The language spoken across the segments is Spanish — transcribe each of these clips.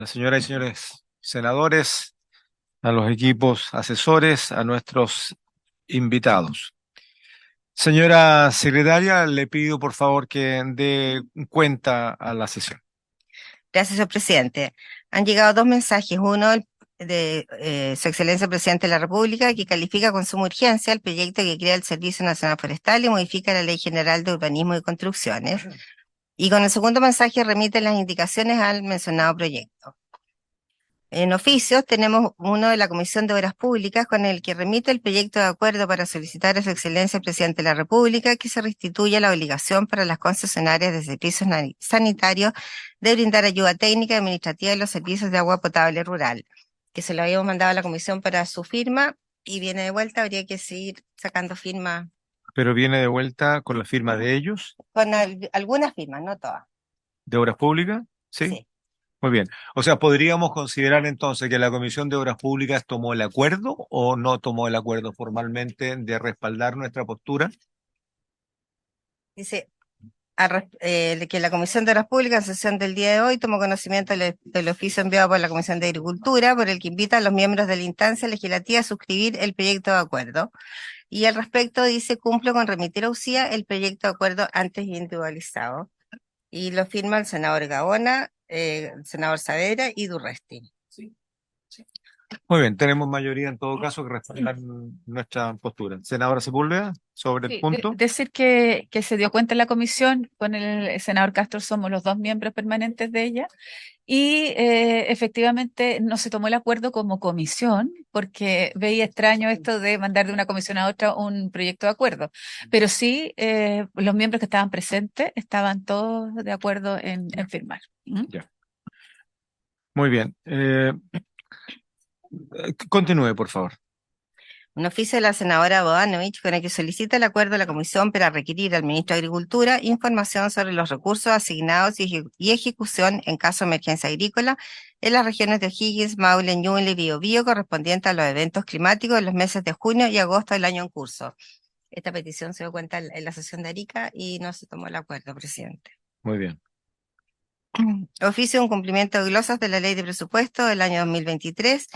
Las señoras y señores senadores, a los equipos asesores, a nuestros invitados. Señora secretaria, le pido por favor que dé cuenta a la sesión. Gracias, señor presidente. Han llegado dos mensajes. Uno de Su Excelencia el Presidente de la República, que califica con suma urgencia el proyecto que crea el Servicio Nacional Forestal y modifica la Ley General de Urbanismo y Construcciones. Y con el segundo mensaje remite las indicaciones al mencionado proyecto. En oficios tenemos uno de la Comisión de Obras Públicas con el que remite el proyecto de acuerdo para solicitar a Su Excelencia el Presidente de la República que se restituya la obligación para las concesionarias de servicios sanitarios de brindar ayuda técnica y administrativa en los servicios de agua potable rural, que se lo habíamos mandado a la Comisión para su firma y viene de vuelta, habría que seguir sacando firmas, Pero viene de vuelta con la firma de ellos, con algunas firmas, no todas. de Obras Públicas, ¿sí? Sí. Muy bien. O sea, ¿podríamos considerar entonces que la Comisión de Obras Públicas tomó el acuerdo o no tomó el acuerdo formalmente de respaldar nuestra postura? Dice, que la Comisión de Obras Públicas, en sesión del día de hoy, tomó conocimiento del oficio enviado por la Comisión de Agricultura, por el que invita a los miembros de la instancia legislativa a suscribir el proyecto de acuerdo. Y al respecto dice, cumplo con remitir a UCIA el proyecto de acuerdo antes individualizado. Y lo firma el senador Gaona, el senador Saavedra y Durresti. Muy bien, tenemos mayoría en todo caso que respaldar nuestra postura. Senadora Sepúlveda, sobre el Sí, punto. decir que se dio cuenta en la comisión, con el senador Castro somos los dos miembros permanentes de ella, y efectivamente no se tomó el acuerdo como comisión, porque veía extraño esto de mandar de una comisión a otra un proyecto de acuerdo, pero sí los miembros que estaban presentes estaban todos de acuerdo en firmar. ¿Mm? Ya. Muy bien. Continúe, por favor. Un oficio de la senadora Bodanovich con el que solicita el acuerdo de la Comisión para requerir al ministro de Agricultura información sobre los recursos asignados y ejecución en caso de emergencia agrícola en las regiones de O'Higgins, Maule, Ñuble y Biobío correspondiente a los eventos climáticos de los meses de junio y agosto del año en curso. Esta petición se dio cuenta en la sesión de Arica y no se tomó el acuerdo, presidente. Muy bien. Oficio de un cumplimiento de glosas de la Ley de Presupuesto del año 2023,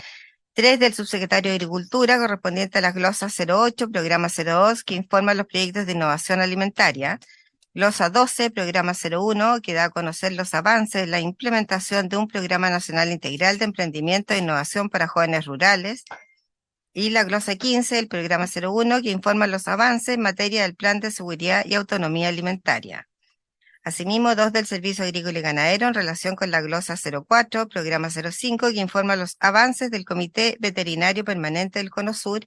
3 del subsecretario de Agricultura, correspondiente a las glosas 08, programa 02, que informa los proyectos de innovación alimentaria. Glosa 12, programa 01, que da a conocer los avances de la implementación de un programa nacional integral de emprendimiento e innovación para jóvenes rurales. Y la glosa 15, el programa 01, que informa los avances en materia del Plan de Seguridad y Autonomía Alimentaria. Asimismo, 2 del Servicio Agrícola y Ganadero en relación con la glosa 04, programa 05, que informa los avances del Comité Veterinario Permanente del Cono Sur,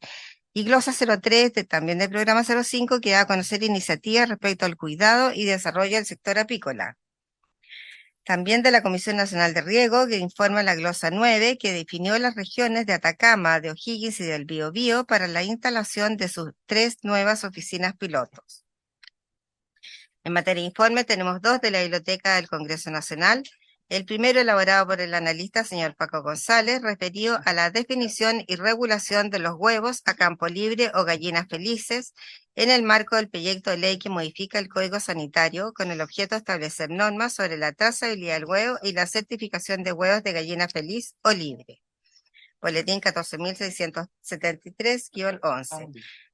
y glosa 03, también del programa 05, que da a conocer iniciativas respecto al cuidado y desarrollo del sector apícola. También de la Comisión Nacional de Riego, que informa la glosa 9, que definió las regiones de Atacama, de O'Higgins y del Biobío para la instalación de sus 3 nuevas oficinas pilotos. En materia de informe tenemos 2 de la Biblioteca del Congreso Nacional. El primero elaborado por el analista señor Paco González, referido a la definición y regulación de los huevos a campo libre o gallinas felices en el marco del proyecto de ley que modifica el Código Sanitario con el objeto de establecer normas sobre la trazabilidad del huevo y la certificación de huevos de gallina feliz o libre. Boletín 14.673-11.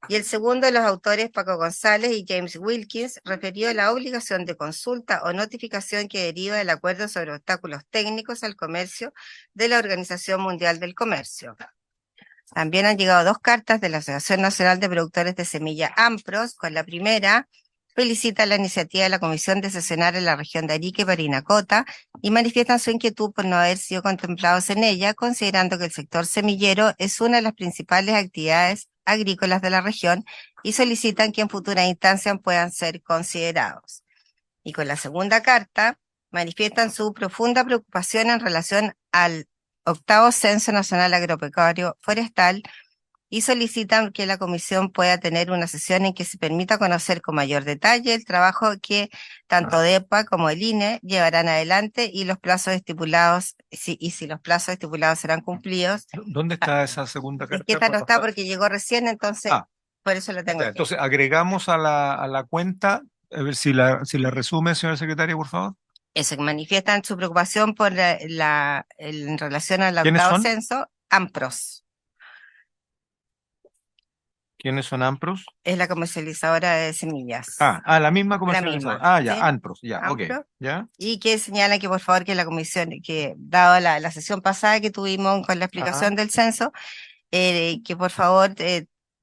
Y el segundo de los autores, Paco González y James Wilkins, refirió a la obligación de consulta o notificación que deriva del acuerdo sobre obstáculos técnicos al comercio de la Organización Mundial del Comercio. También han llegado 2 cartas de la Asociación Nacional de Productores de Semilla AMPROS. Con la primera, felicita la iniciativa de la Comisión de sesionar en la región de Arica y Parinacota y manifiestan su inquietud por no haber sido contemplados en ella, considerando que el sector semillero es una de las principales actividades agrícolas de la región y solicitan que en futuras instancias puedan ser considerados. Y con la segunda carta, manifiestan su profunda preocupación en relación al 8º Censo Nacional Agropecuario Forestal y solicitan que la comisión pueda tener una sesión en que se permita conocer con mayor detalle el trabajo que tanto DEPA como el INE llevarán adelante y los plazos estipulados, si los plazos estipulados serán cumplidos. ¿Dónde está esa segunda Es carta? que esta no está porque llegó recién, entonces por eso la tengo aquí. Entonces, agregamos a la cuenta, a ver si la resume, señora secretaria, por favor. Eso, que manifiestan su preocupación por en relación al ¿Quiénes octavo son? censo, AMPROS. ¿Quiénes son AMPROS? Es la comercializadora de semillas. La misma La comercializadora. misma, Ya, ¿sí? ANPROS, ya, ok. AMPROS. ¿Ya? Y que señala que por favor que la comisión, que dado la sesión pasada que tuvimos con la Ajá. explicación del censo, que por favor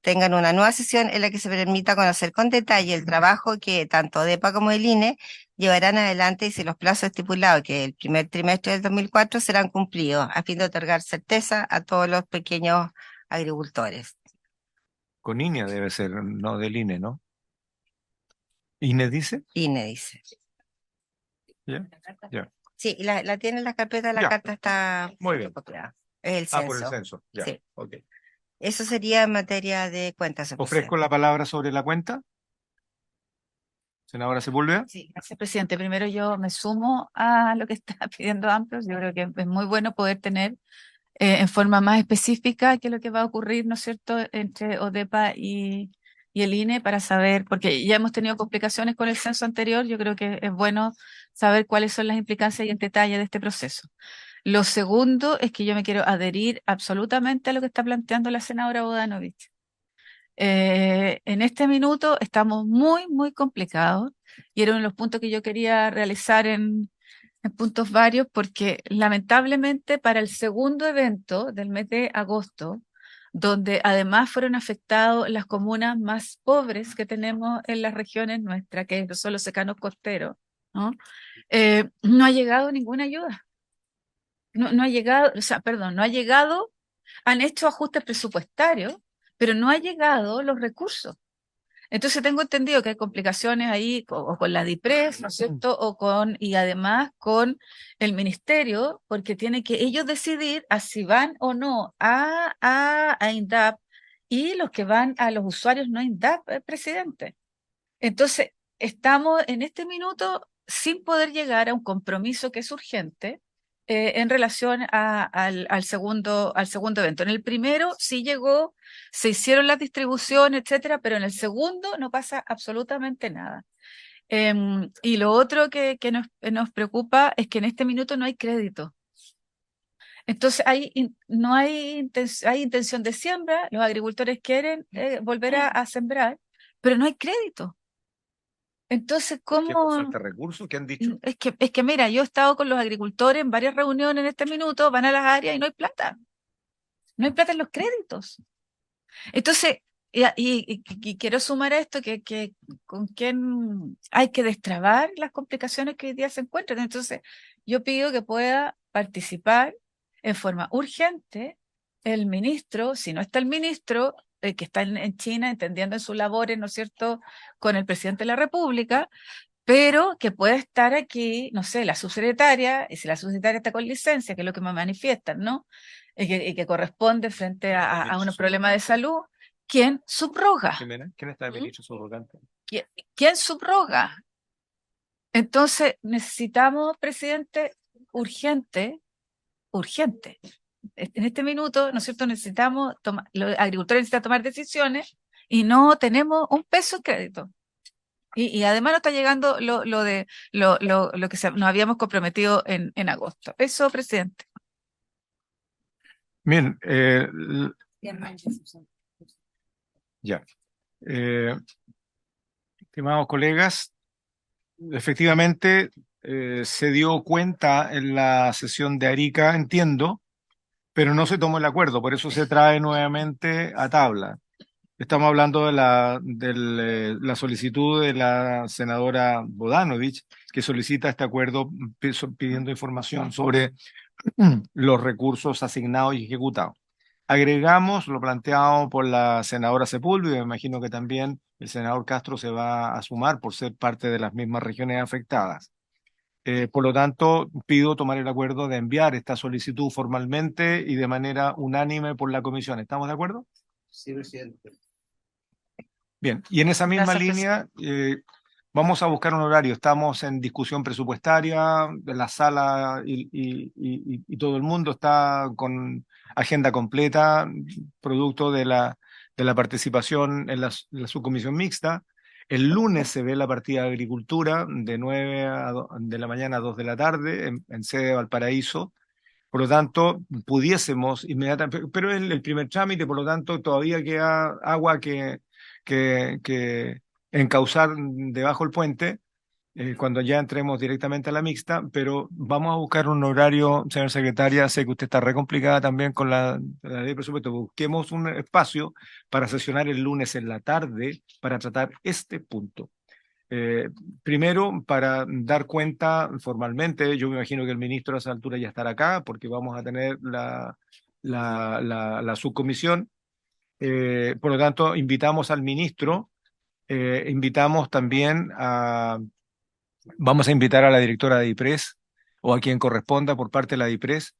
tengan una nueva sesión en la que se permita conocer con detalle el trabajo que tanto DEPA como el INE llevarán adelante y si los plazos estipulados, que el primer trimestre del 2004 serán cumplidos, a fin de otorgar certeza a todos los pequeños agricultores. Con INEA debe ser, no del INE, ¿no? ¿INE dice? INE dice. ¿Ya? Ya. Sí, la tiene en la carpeta, la Ya. carta está Muy bien. copiada. Es el Por el censo. censo. Ya. Sí. Ok. Eso sería en materia de cuentas oficiales. Ofrezco la palabra sobre la cuenta. Senadora Sepúlveda. Sí, gracias, presidente. Primero yo me sumo a lo que está pidiendo AMPROS. Yo creo que es muy bueno poder tener en forma más específica qué es lo que va a ocurrir, ¿no es cierto?, entre ODEPA y el INE para saber, porque ya hemos tenido complicaciones con el censo anterior, yo creo que es bueno saber cuáles son las implicancias y el detalle de este proceso. Lo segundo es que yo me quiero adherir absolutamente a lo que está planteando la senadora Bodanovich. En este minuto estamos muy, muy complicados y era uno de los puntos que yo quería realizar en puntos varios porque lamentablemente para el segundo evento del mes de agosto, donde además fueron afectados las comunas más pobres que tenemos en las regiones nuestras, que son los secanos costeros, ¿no? No ha llegado ninguna ayuda. No ha llegado, o sea, perdón, no ha llegado, han hecho ajustes presupuestarios, pero no ha llegado los recursos. Entonces tengo entendido que hay complicaciones ahí o con la DIPRES, ¿no es cierto? Y además con el ministerio, porque tienen que ellos decidir a si van o no a INDAP y los que van a los usuarios no INDAP, presidente. Entonces, estamos en este minuto sin poder llegar a un compromiso que es urgente en relación al segundo evento. En el primero sí llegó, se hicieron las distribuciones, etcétera, pero en el segundo no pasa absolutamente nada. Y lo otro que nos preocupa es que en este minuto no hay crédito. Entonces no hay intención de siembra, los agricultores quieren volver a sembrar, pero no hay crédito. Entonces, ¿Qué por ¿cómo? falta de recursos? ¿Qué han dicho? Es que mira, yo he estado con los agricultores en varias reuniones en este minuto, van a las áreas y no hay plata. No hay plata en los créditos. Entonces, y quiero sumar a esto que con quién hay que destrabar las complicaciones que hoy día se encuentran. Entonces, yo pido que pueda participar en forma urgente el ministro, si no está el ministro, que está en China entendiendo en sus labores, ¿no es cierto?, con el presidente de la República, pero que pueda estar aquí, no sé, la subsecretaria, y si la subsecretaria está con licencia, que es lo que me manifiestan, ¿no? Y que corresponde frente a unos problemas de salud, ¿quién subroga? ¿Quién está el ministro subrogante? ¿Quién subroga? Entonces, necesitamos, presidente, urgente. En este minuto, ¿no es cierto?, los agricultores necesitan tomar decisiones y no tenemos un peso en crédito. Y además no está llegando lo que nos habíamos comprometido en agosto. Eso, presidente. Bien, ya. Estimados colegas, efectivamente se dio cuenta en la sesión de Arica, entiendo, pero no se tomó el acuerdo, por eso se trae nuevamente a tabla. Estamos hablando de la solicitud de la senadora Bodanovich, que solicita este acuerdo pidiendo información sobre los recursos asignados y ejecutados. Agregamos lo planteado por la senadora Sepúlveda, me imagino que también el senador Castro se va a sumar por ser parte de las mismas regiones afectadas. Por lo tanto, pido tomar el acuerdo de enviar esta solicitud formalmente y de manera unánime por la comisión. ¿Estamos de acuerdo? Sí, presidente. Bien, y en esa misma Gracias, línea vamos a buscar un horario. Estamos en discusión presupuestaria, de la sala y todo el mundo está con agenda completa, producto de la participación en la subcomisión mixta. El lunes se ve la partida de agricultura de 9 de la mañana a 2 de la tarde en sede de Valparaíso. Por lo tanto, pudiésemos inmediatamente, pero es el primer trámite, por lo tanto, todavía queda agua que encauzar debajo del puente cuando ya entremos directamente a la mixta, pero vamos a buscar un horario, señora secretaria, sé que usted está re complicada también con la ley de presupuesto, busquemos un espacio para sesionar el lunes en la tarde para tratar este punto. Eh, Primero, para dar cuenta formalmente, yo me imagino que el ministro a esa altura ya estará acá, porque vamos a tener la subcomisión. Por lo tanto, invitamos al ministro, invitamos también vamos a invitar a la directora de IPRES o a quien corresponda por parte de la IPRES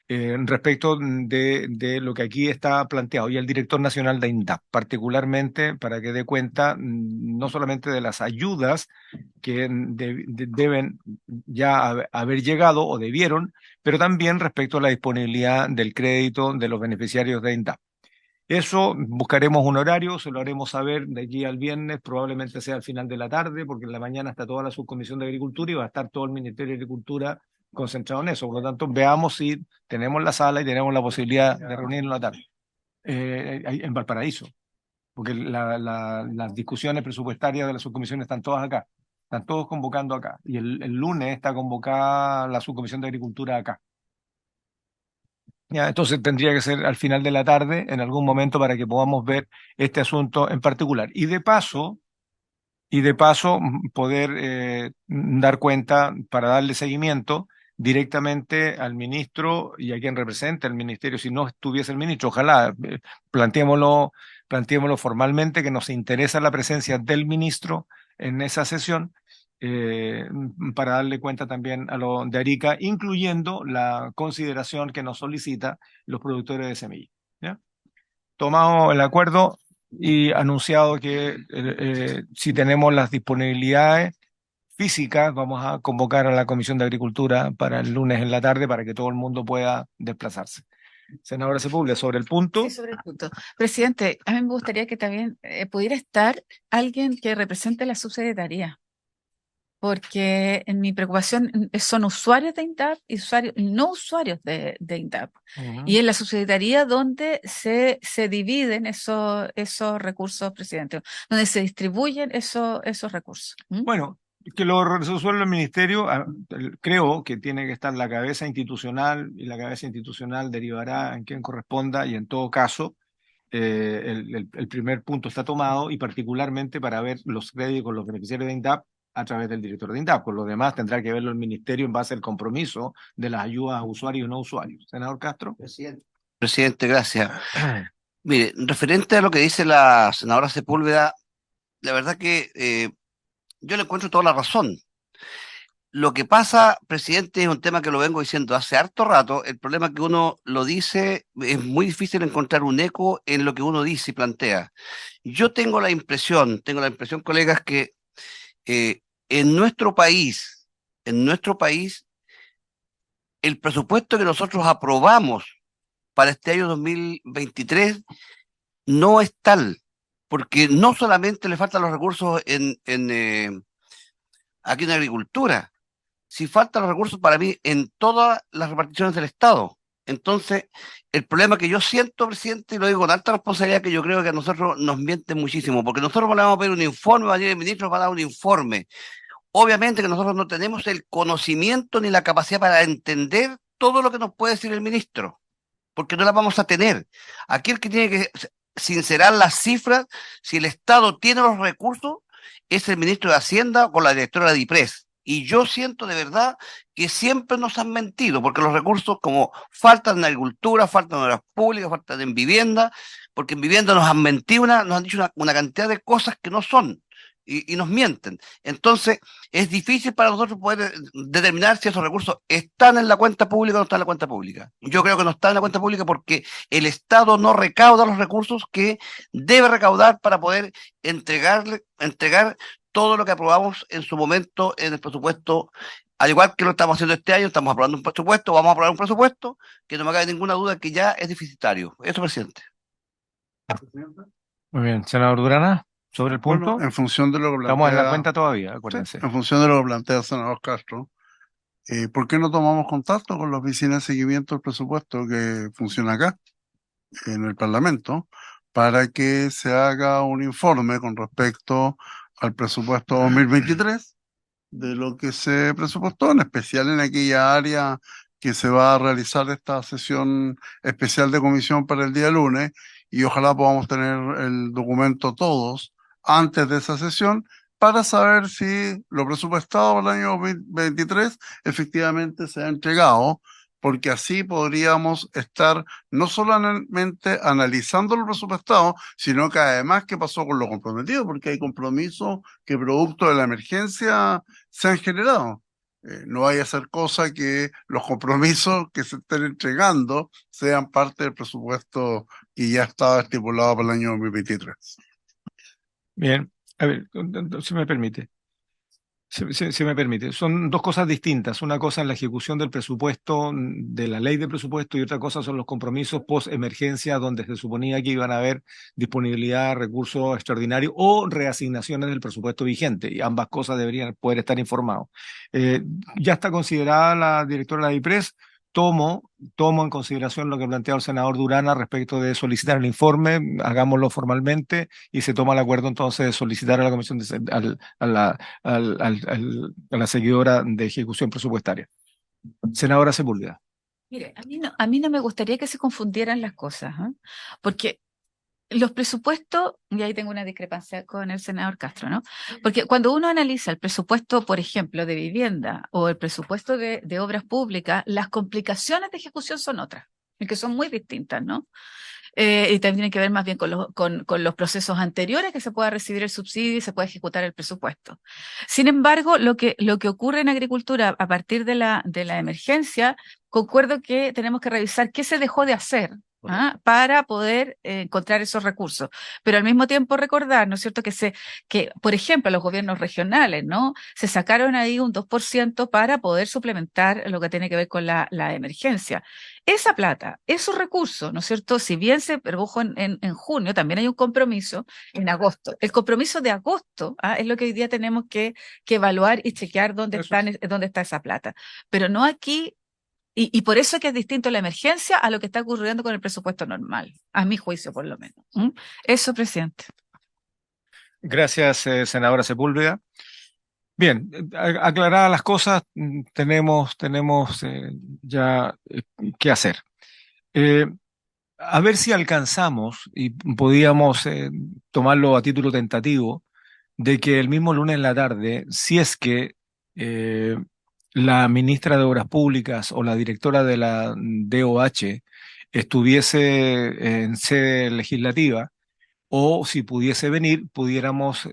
respecto de lo que aquí está planteado y el director nacional de INDAP, particularmente para que dé cuenta no solamente de las ayudas que deben ya haber llegado o debieron, pero también respecto a la disponibilidad del crédito de los beneficiarios de INDAP. Eso, buscaremos un horario, se lo haremos saber de aquí al viernes, probablemente sea al final de la tarde, porque en la mañana está toda la subcomisión de Agricultura y va a estar todo el Ministerio de Agricultura concentrado en eso. Por lo tanto, veamos si tenemos la sala y tenemos la posibilidad de reunirnos en la tarde, en Valparaíso, porque las discusiones presupuestarias de la subcomisión están todas acá, están todos convocando acá. Y el lunes está convocada la subcomisión de Agricultura acá. Ya, entonces tendría que ser al final de la tarde, en algún momento, para que podamos ver este asunto en particular. Y de paso poder dar cuenta para darle seguimiento directamente al ministro y a quien representa el ministerio, si no estuviese el ministro. Ojalá, planteémoslo formalmente, que nos interesa la presencia del ministro en esa sesión, para darle cuenta también a lo de Arica, incluyendo la consideración que nos solicita los productores de semillas. ¿Ya? Tomado el acuerdo y anunciado que si tenemos las disponibilidades físicas, vamos a convocar a la Comisión de Agricultura para el lunes en la tarde para que todo el mundo pueda desplazarse. Senadora Sepúlveda, sobre el punto. Sí, sobre el punto. Presidente, a mí me gustaría que también pudiera estar alguien que represente la subsecretaría, porque en mi preocupación son usuarios de INDAP y no usuarios de INDAP. Y en la subsecretaría donde se dividen esos recursos, presidente, donde se distribuyen esos recursos. Bueno, que lo resuelva el ministerio, creo que tiene que estar la cabeza institucional y la cabeza institucional derivará en quien corresponda y en todo caso el primer punto está tomado y particularmente para ver los créditos con los beneficiarios de INDAP a través del director de INDAP. Con lo demás tendrá que verlo el ministerio en base al compromiso de las ayudas a usuarios y no usuarios. Senador Castro. Presidente, gracias. Mire, referente a lo que dice la senadora Sepúlveda, la verdad que yo le encuentro toda la razón. Lo que pasa, presidente, es un tema que lo vengo diciendo hace harto rato. El problema es que uno lo dice, es muy difícil encontrar un eco en lo que uno dice y plantea. Yo tengo la impresión, colegas, que eh, en nuestro país, el presupuesto que nosotros aprobamos para este año 2023 no es tal, porque no solamente le faltan los recursos aquí en agricultura, si faltan los recursos para mí en todas las reparticiones del Estado. Entonces, el problema que yo siento, presidente, y lo digo con alta responsabilidad, que yo creo que a nosotros nos mienten muchísimo, porque nosotros le vamos a pedir un informe, va a venir el ministro, va a dar un informe. Obviamente que nosotros no tenemos el conocimiento ni la capacidad para entender todo lo que nos puede decir el ministro, porque no la vamos a tener. Aquí el que tiene que sincerar las cifras, si el Estado tiene los recursos, es el ministro de Hacienda o la directora de IPRES. Y yo siento de verdad que siempre nos han mentido, porque los recursos como faltan en agricultura, faltan en obras públicas, faltan en vivienda, porque en vivienda nos han mentido, nos han dicho una cantidad de cosas que no son. Y nos mienten. Entonces, es difícil para nosotros poder determinar si esos recursos están en la cuenta pública o no están en la cuenta pública. Yo creo que no están en la cuenta pública porque el Estado no recauda los recursos que debe recaudar para poder entregar todo lo que aprobamos en su momento en el presupuesto. Al igual que lo estamos haciendo este año, estamos aprobando un presupuesto, vamos a aprobar un presupuesto que no me cabe ninguna duda que ya es deficitario. Eso, presidente. Muy bien, senador Durana. sobre el Bueno, punto. en función de lo que Estamos en la plantea, cuenta todavía, sí, acuérdense. en función de lo que plantea el senador Castro, ¿por qué no tomamos contacto con la oficina de seguimiento del presupuesto que funciona acá, en el Parlamento, para que se haga un informe con respecto al presupuesto 2023 de lo que se presupuestó, en especial en aquella área que se va a realizar esta sesión especial de comisión para el día lunes, y ojalá podamos tener el documento todos antes de esa sesión para saber si lo presupuestado para el año 2023 efectivamente se ha entregado, porque así podríamos estar no solamente analizando lo presupuestado, sino que además qué pasó con lo comprometido, porque hay compromisos que producto de la emergencia se han generado. No vaya a ser cosa que los compromisos que se estén entregando sean parte del presupuesto que ya estaba estipulado para el año 2023. Bien, a ver, si me permite. Si me permite, son dos cosas distintas. Una cosa es la ejecución del presupuesto, de la ley de presupuesto, y otra cosa son los compromisos post-emergencia, donde se suponía que iban a haber disponibilidad, recursos extraordinarios o reasignaciones del presupuesto vigente, y ambas cosas deberían poder estar informados. Eh, ya está considerada la directora de la IPRES. Tomo en consideración lo que plantea el senador Durana respecto de solicitar el informe, hagámoslo formalmente, y se toma el acuerdo entonces de solicitar a la Comisión a la seguidora de ejecución presupuestaria. Senadora Sepúlveda. Mire, a mí no me gustaría que se confundieran las cosas, ¿eh? Porque los presupuestos, y ahí tengo una discrepancia con el senador Castro, ¿no? Porque cuando uno analiza el presupuesto, por ejemplo, de vivienda o el presupuesto de obras públicas, las complicaciones de ejecución son otras, y que son muy distintas, ¿no? Y también tiene que ver más bien con los procesos anteriores que se pueda recibir el subsidio y se pueda ejecutar el presupuesto. Sin embargo, lo que ocurre en agricultura a partir de la emergencia, concuerdo que tenemos que revisar qué se dejó de hacer. Para poder encontrar esos recursos. Pero al mismo tiempo recordar, ¿no es cierto?, que, por ejemplo, los gobiernos regionales, ¿no?, se sacaron ahí un 2% para poder suplementar lo que tiene que ver con la emergencia. Esa plata, esos recursos, ¿no es cierto?, si bien se produjo en junio, también hay un compromiso en agosto. El compromiso de agosto es lo que hoy día tenemos que evaluar y chequear dónde está esa plata. Pero no aquí. Y por eso es que es distinto la emergencia a lo que está ocurriendo con el presupuesto normal, a mi juicio por lo menos. Eso, presidente. Gracias, senadora Sepúlveda. Bien, aclaradas las cosas, tenemos ya qué hacer. A ver si alcanzamos y podíamos tomarlo a título tentativo de que el mismo lunes en la tarde, si es que eh, la ministra de Obras Públicas o la directora de la DOH estuviese en sede legislativa, o si pudiese venir, pudiéramos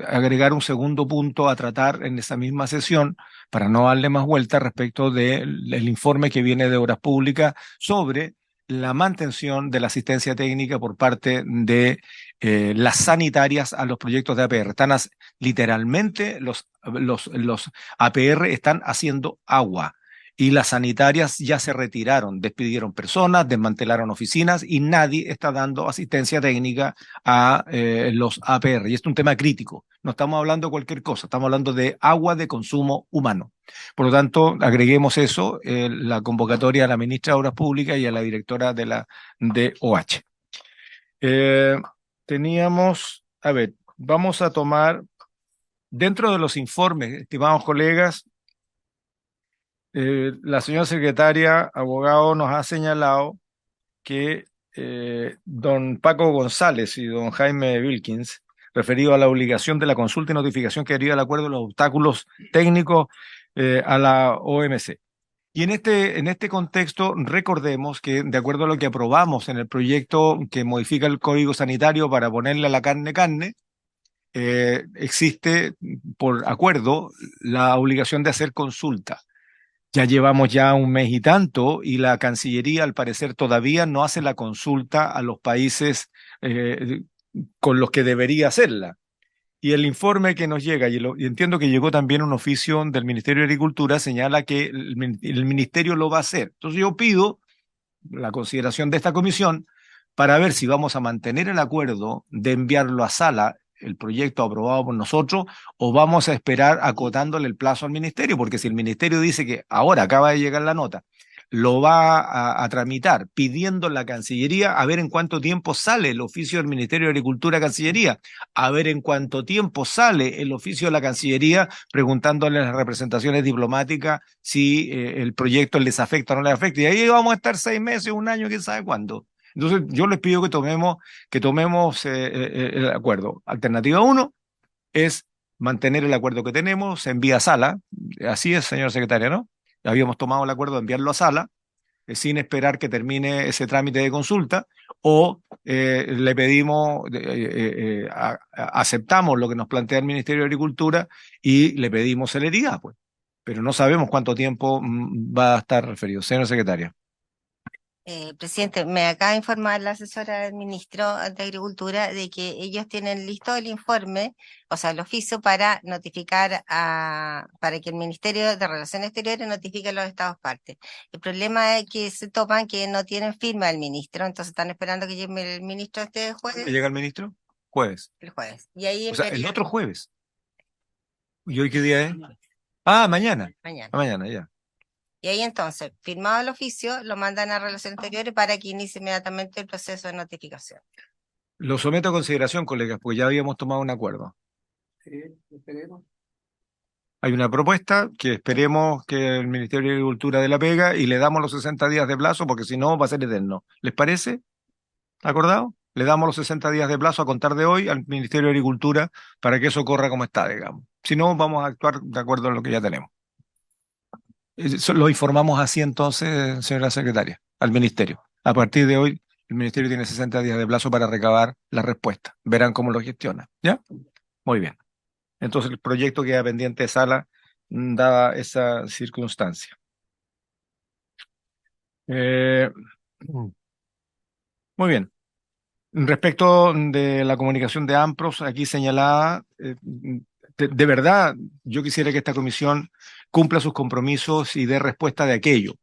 agregar un segundo punto a tratar en esa misma sesión, para no darle más vuelta respecto del informe que viene de Obras Públicas sobre la mantención de la asistencia técnica por parte de las sanitarias a los proyectos de APR. Literalmente los APR están haciendo agua. Y las sanitarias ya se retiraron, despidieron personas, desmantelaron oficinas y nadie está dando asistencia técnica a los APR. Y esto es un tema crítico. No estamos hablando de cualquier cosa, estamos hablando de agua de consumo humano. Por lo tanto, agreguemos eso, la convocatoria a la ministra de Obras Públicas y a la directora de la DOH. A ver, vamos a tomar, dentro de los informes, estimados colegas, la señora secretaria, abogado, nos ha señalado que don Paco González y don Jaime Wilkins, referido a la obligación de la consulta y notificación que deriva del acuerdo de los obstáculos técnicos a la OMC. Y en este contexto, recordemos que, de acuerdo a lo que aprobamos en el proyecto que modifica el Código Sanitario para ponerle a la carne, existe por acuerdo la obligación de hacer consulta. Ya llevamos ya un mes y tanto y la Cancillería, al parecer, todavía no hace la consulta a los países con los que debería hacerla. Y el informe que nos llega, y entiendo que llegó también un oficio del Ministerio de Agricultura, señala que el Ministerio lo va a hacer. Entonces yo pido la consideración de esta comisión para ver si vamos a mantener el acuerdo de enviarlo a sala el proyecto aprobado por nosotros o vamos a esperar acotándole el plazo al ministerio, porque si el ministerio dice que ahora acaba de llegar la nota, lo va a tramitar pidiendo la Cancillería, a ver en cuánto tiempo sale el oficio del Ministerio de Agricultura a Cancillería, a ver en cuánto tiempo sale el oficio de la Cancillería preguntándole a las representaciones diplomáticas si el proyecto les afecta o no les afecta. Y ahí vamos a estar 6 meses, un año, quién sabe cuándo. Entonces, yo les pido que tomemos el acuerdo. Alternativa 1 es mantener el acuerdo que tenemos, se envía a sala. Así es, señor secretario, ¿no? Habíamos tomado el acuerdo de enviarlo a sala sin esperar que termine ese trámite de consulta, o le pedimos, aceptamos lo que nos plantea el Ministerio de Agricultura y le pedimos celeridad, pues. Pero no sabemos cuánto tiempo va a estar referido. Señor secretario. Presidente, me acaba de informar la asesora del ministro de Agricultura de que ellos tienen listo el informe, o sea, el oficio para notificar para que el Ministerio de Relaciones Exteriores notifique a los Estados partes. El problema es que se topan que no tienen firma del ministro, entonces están esperando que llegue el ministro este jueves, ¿Llega el ministro? Jueves. el jueves. Y ahí O sea, el enviaría otro jueves. ¿Y hoy qué día es? Ah, mañana. mañana. Mañana, ya. Y ahí entonces, firmado el oficio, lo mandan a Relaciones Exteriores para que inicie inmediatamente el proceso de notificación. Lo someto a consideración, colegas, porque ya habíamos tomado un acuerdo. Hay una propuesta que esperemos que el Ministerio de Agricultura dé la pega y le damos los 60 días de plazo, porque si no va a ser eterno. ¿Les parece? ¿Acordado? Le damos los 60 días de plazo a contar de hoy al Ministerio de Agricultura para que eso corra como está, digamos. Si no, vamos a actuar de acuerdo a lo que ya tenemos. Lo informamos así entonces, señora secretaria, al Ministerio. A partir de hoy, el Ministerio tiene 60 días de plazo para recabar la respuesta. Verán cómo lo gestiona. ¿Ya? Muy bien. Entonces el proyecto queda pendiente de sala, dada esa circunstancia. Muy bien. Respecto de la comunicación de AMPROS, aquí señalada, de verdad, yo quisiera que esta comisión cumpla sus compromisos y dé respuesta de aquello,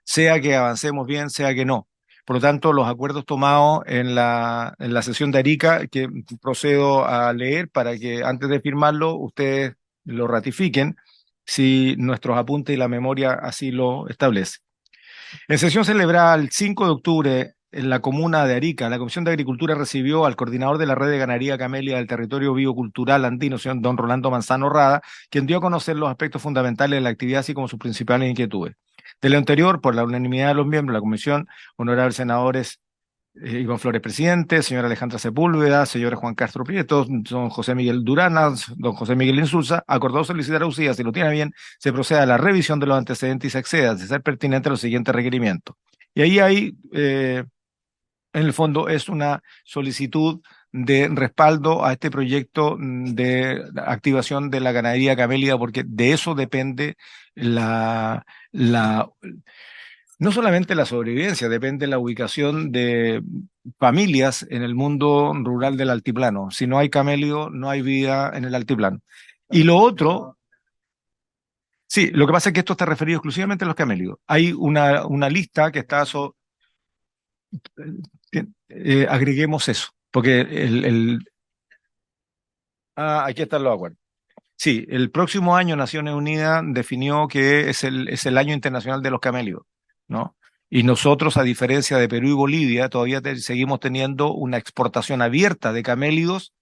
sea que avancemos bien, sea que no. Por lo tanto, los acuerdos tomados en la sesión de Arica, que procedo a leer para que antes de firmarlo ustedes lo ratifiquen, si nuestros apuntes y la memoria así lo establece. En sesión celebrada el 5 de octubre en la comuna de Arica, la Comisión de Agricultura recibió al coordinador de la red de ganadería camelia del territorio biocultural andino, señor don Rolando Manzano Rada, quien dio a conocer los aspectos fundamentales de la actividad, así como sus principales inquietudes. De lo anterior, por la unanimidad de los miembros de la comisión, honorables senadores Iván Flores, presidente, señora Alejandra Sepúlveda, señor Juan Castro Prieto, don José Miguel Durana, don José Miguel Insulza, acordó solicitar a UCIA, si lo tiene bien, se proceda a la revisión de los antecedentes y se acceda, de ser pertinente, a los siguientes requerimientos. Y ahí hay, en el fondo, es una solicitud de respaldo a este proyecto de activación de la ganadería camélica, porque de eso depende no solamente la sobrevivencia, depende la ubicación de familias en el mundo rural del altiplano. Si no hay camelio, no hay vida en el altiplano. Y lo otro, sí, lo que pasa es que esto está referido exclusivamente a los camelios. Hay una lista que está, agreguemos eso, porque aquí están los acuerdos. Sí, el próximo año Naciones Unidas definió que es el año internacional de los camelios, ¿no? Y nosotros, a diferencia de Perú y Bolivia, todavía seguimos teniendo una exportación abierta de camélidos,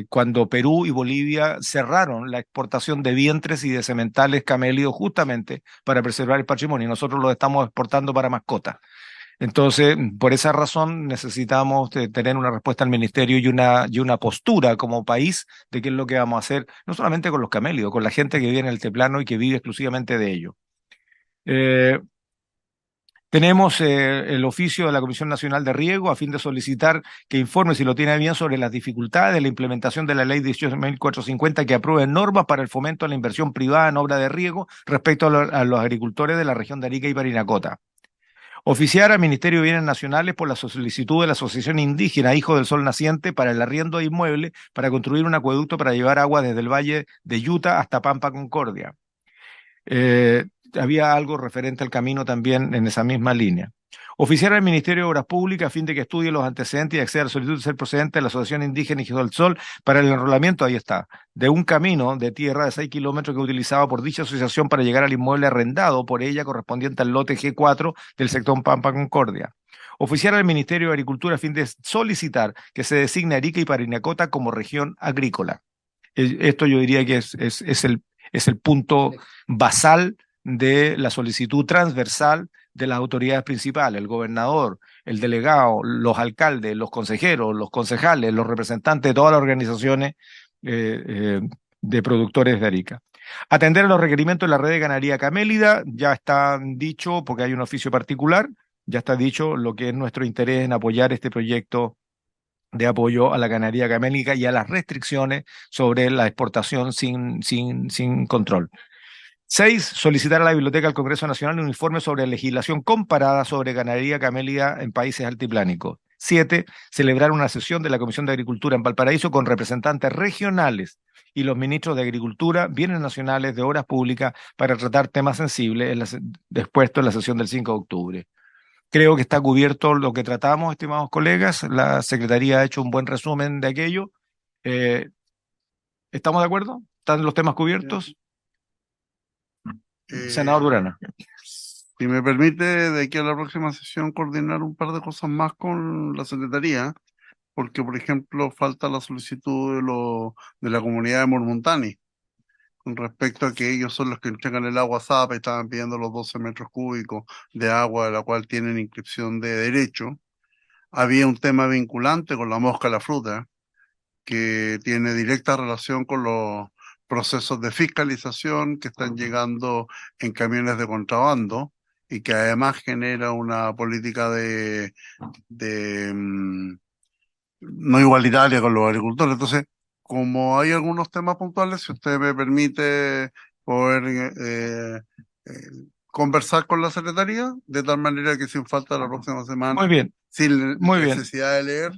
cuando Perú y Bolivia cerraron la exportación de vientres y de sementales camélidos justamente para preservar el patrimonio, y nosotros lo estamos exportando para mascotas. Entonces, por esa razón necesitamos tener una respuesta al ministerio y una postura como país de qué es lo que vamos a hacer, no solamente con los camélidos, con la gente que vive en el altiplano y que vive exclusivamente de ello. Tenemos el oficio de la Comisión Nacional de Riego a fin de solicitar que informe, si lo tiene bien, sobre las dificultades de la implementación de la Ley 18.450, que apruebe normas para el fomento de la inversión privada en obra de riego respecto a los agricultores de la región de Arica y Parinacota. Oficiar al Ministerio de Bienes Nacionales por la solicitud de la Asociación Indígena Hijo del Sol Naciente para el arriendo de inmuebles para construir un acueducto para llevar agua desde el Valle de Utah hasta Pampa Concordia. Había algo referente al camino también en esa misma línea. Oficiar al Ministerio de Obras Públicas a fin de que estudie los antecedentes y acceda a la solicitud de ser procedente de la Asociación Indígena Hijos del Sol para el enrolamiento, ahí está, de un camino de tierra de 6 kilómetros que utilizaba por dicha asociación para llegar al inmueble arrendado por ella correspondiente al lote G4 del sector Pampa Concordia. Oficiar al Ministerio de Agricultura a fin de solicitar que se designe Arica y Parinacota como región agrícola. Esto yo diría que es el punto basal de la solicitud transversal de las autoridades principales, el gobernador, el delegado, los alcaldes, los consejeros, los concejales, los representantes de todas las organizaciones de productores de Arica. Atender a los requerimientos de la red de ganadería camélida, ya está dicho, porque hay un oficio particular, ya está dicho lo que es nuestro interés en apoyar este proyecto de apoyo a la ganadería camélica y a las restricciones sobre la exportación sin control. 6. Solicitar a la Biblioteca del Congreso Nacional un informe sobre legislación comparada sobre ganadería camélica en países altiplánicos. 7. Celebrar una sesión de la Comisión de Agricultura en Valparaíso con representantes regionales y los ministros de Agricultura, Bienes Nacionales, de Obras Públicas, para tratar temas sensibles expuestos en la sesión del 5 de octubre. Creo que está cubierto lo que tratamos, estimados colegas. La Secretaría ha hecho un buen resumen de aquello. ¿Estamos de acuerdo? ¿Están los temas cubiertos? Senador Durana. Si me permite, de aquí a la próxima sesión coordinar un par de cosas más con la Secretaría, porque, por ejemplo, falta la solicitud de la comunidad de Mormontani, con respecto a que ellos son los que entregan el agua a ZAPA y estaban pidiendo los 12 metros cúbicos de agua, de la cual tienen inscripción de derecho. Había un tema vinculante con la mosca a la fruta, que tiene directa relación con los procesos de fiscalización que están llegando en camiones de contrabando y que además genera una política de no igualitaria con los agricultores. Entonces, como hay algunos temas puntuales, si usted me permite poder conversar con la Secretaría, de tal manera que sin falta la próxima semana, Muy bien, sin muy bien. necesidad de leer,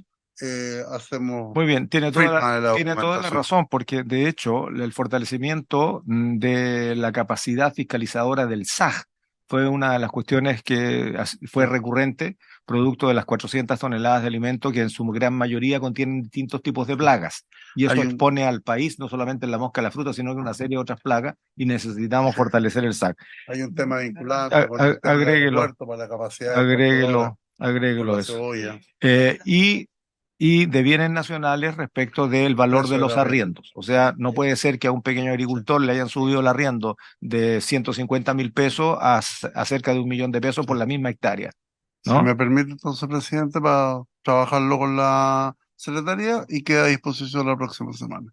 hacemos Muy bien, tiene toda firma de la tiene toda la documentación. razón, porque de hecho el fortalecimiento de la capacidad fiscalizadora del SAG fue una de las cuestiones que fue recurrente, producto de las 400 toneladas de alimento que en su gran mayoría contienen distintos tipos de plagas. Y esto Hay un- expone al país no solamente en la mosca a la fruta, sino que una serie de otras plagas, y necesitamos fortalecer el SAG. Hay un tema vinculante con el tema del Agréguelo, aeropuerto para la capacidad controladora con agréguelo la eso. cebolla. Y de bienes nacionales respecto del valor Precio de de los la renta. arriendos. O sea, no puede ser que a un pequeño agricultor le hayan subido el arriendo de 150.000 pesos a cerca de 1.000.000 de pesos por la misma hectárea, Si ¿no? me permite, entonces, presidente, para trabajarlo con la Secretaría y queda a disposición la próxima semana.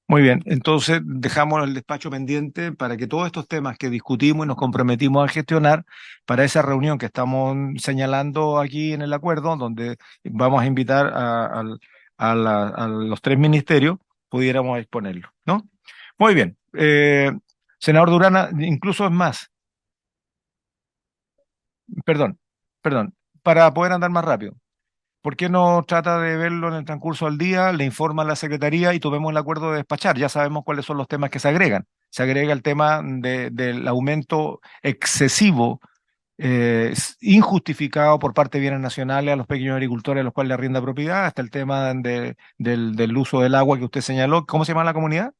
Muy bien, entonces dejamos el despacho pendiente para que todos estos temas que discutimos y nos comprometimos a gestionar para esa reunión que estamos señalando aquí en el acuerdo, donde vamos a invitar a los 3 ministerios, pudiéramos exponerlo, ¿no? Muy bien. Senador Durana, incluso es más, perdón, para poder andar más rápido. ¿Por qué no trata de verlo en el transcurso del día, le informa a la Secretaría y tomemos el acuerdo de despachar? Ya sabemos cuáles son los temas que se agregan. Se agrega el tema del aumento excesivo, injustificado por parte de bienes nacionales a los pequeños agricultores a los cuales le arrienda propiedad, hasta el tema del uso del agua que usted señaló. ¿Cómo se llama la comunidad?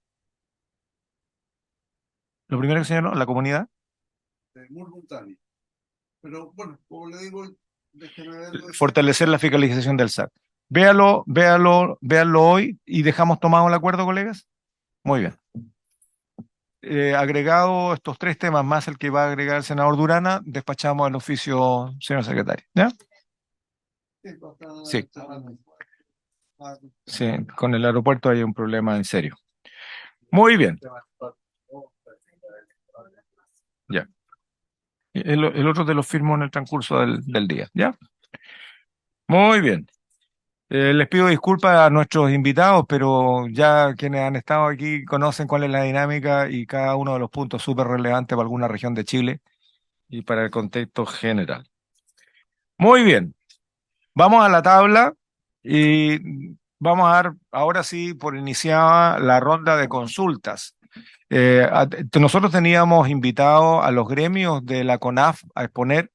Lo primero que señaló, la comunidad. Mormontani. Pero bueno, como le digo, déjeme verlo. Fortalecer la fiscalización del SAT. Véalo hoy y dejamos tomado el acuerdo, colegas. Muy bien. Agregado estos 3 temas más el que va a agregar el senador Durana, despachamos el oficio, señor secretario. ¿Ya? Sí. Sí, con el aeropuerto hay un problema en serio. Muy bien. Ya. El otro te lo firmo en el transcurso del día. ¿Ya? Muy bien. Les pido disculpas a nuestros invitados, pero ya quienes han estado aquí conocen cuál es la dinámica y cada uno de los puntos súper relevantes para alguna región de Chile y para el contexto general. Muy bien, vamos a la tabla y vamos a dar ahora sí por iniciada la ronda de consultas. Nosotros teníamos invitados a los gremios de la CONAF a exponer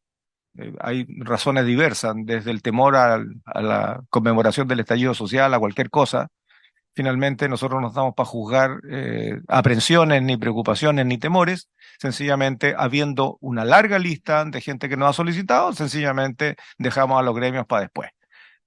hay razones diversas, desde el temor a la conmemoración del estallido social, a cualquier cosa. Finalmente, nosotros no estamos para juzgar aprensiones, ni preocupaciones, ni temores. Sencillamente, habiendo una larga lista de gente que nos ha solicitado, sencillamente dejamos a los gremios para después.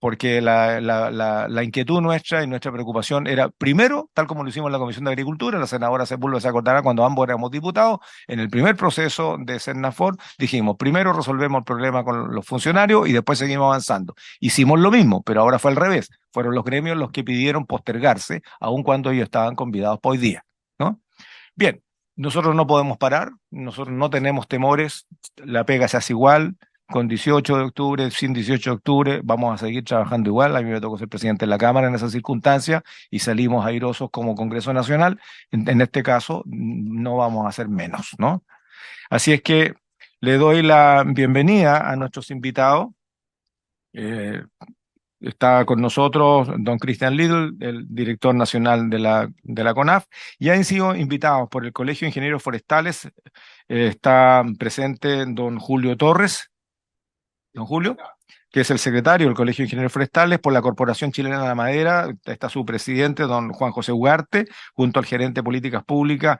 Porque la inquietud nuestra y nuestra preocupación era, primero, tal como lo hicimos en la Comisión de Agricultura, la senadora Sepúlveda se acordará cuando ambos éramos diputados, en el primer proceso de Sennafor, dijimos, primero resolvemos el problema con los funcionarios y después seguimos avanzando. Hicimos lo mismo, pero ahora fue al revés. Fueron los gremios los que pidieron postergarse, aun cuando ellos estaban convidados para hoy día, ¿no? Bien, nosotros no podemos parar, nosotros no tenemos temores, la pega se hace igual, con 18 de octubre, sin 18 de octubre, vamos a seguir trabajando igual. A mí me tocó ser presidente de la Cámara en esas circunstancias y salimos airosos como Congreso Nacional. En este caso, no vamos a hacer menos, ¿no? Así es que le doy la bienvenida a nuestros invitados. Está con nosotros don Christian Lidl, el director nacional de la CONAF, y han sido invitados por el Colegio de Ingenieros Forestales. Está presente don Julio Torres. Don Julio, que es el secretario del Colegio de Ingenieros Forestales, por la Corporación Chilena de la Madera, está su presidente, don Juan José Ugarte, junto al gerente de Políticas Públicas,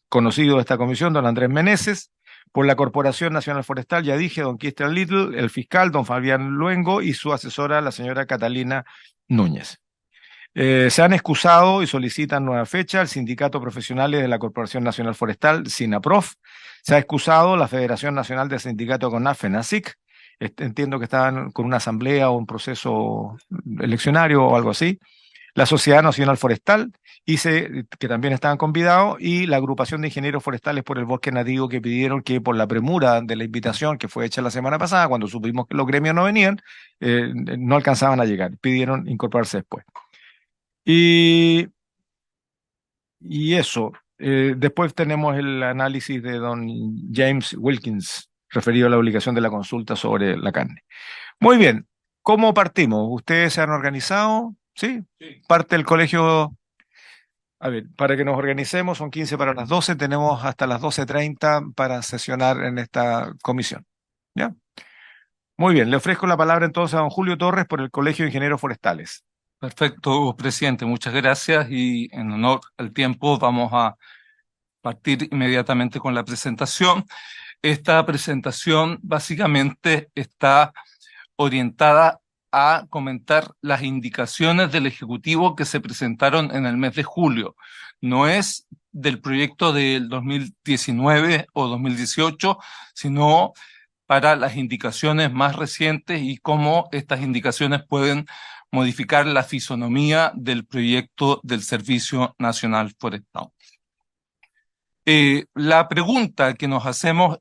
conocido de esta comisión, don Andrés Meneses, por la Corporación Nacional Forestal, ya dije, don Christian Little, el fiscal, don Fabián Luengo, y su asesora, la señora Catalina Núñez. Se han excusado y solicitan nueva fecha el Sindicato Profesionales de la Corporación Nacional Forestal, SINAPROF. Se ha excusado la Federación Nacional de Sindicato CONAF, FENASIC. Entiendo que estaban con una asamblea o un proceso eleccionario o algo así. La Sociedad Nacional Forestal, que también estaban convidados, y la Agrupación de Ingenieros Forestales por el Bosque Nativo, que pidieron que por la premura de la invitación que fue hecha la semana pasada, cuando supimos que los gremios no venían, no alcanzaban a llegar, pidieron incorporarse después. Y eso. Después tenemos el análisis de don James Wilkins, referido a la obligación de la consulta sobre la carne. Muy bien, ¿cómo partimos? ¿Ustedes se han organizado? ¿Sí? Sí. Parte del colegio. A ver, para que nos organicemos, son 15 para las 12, tenemos hasta las 12:30 para sesionar en esta comisión. ¿Ya? Muy bien, le ofrezco la palabra entonces a don Julio Torres por el Colegio de Ingenieros Forestales. Perfecto, presidente, muchas gracias y en honor al tiempo vamos a partir inmediatamente con la presentación. Esta presentación básicamente está orientada a comentar las indicaciones del Ejecutivo que se presentaron en el mes de julio. No es del proyecto del 2019 o 2018, sino para las indicaciones más recientes y cómo estas indicaciones pueden modificar la fisonomía del proyecto del Servicio Nacional Forestal. La pregunta que nos hacemos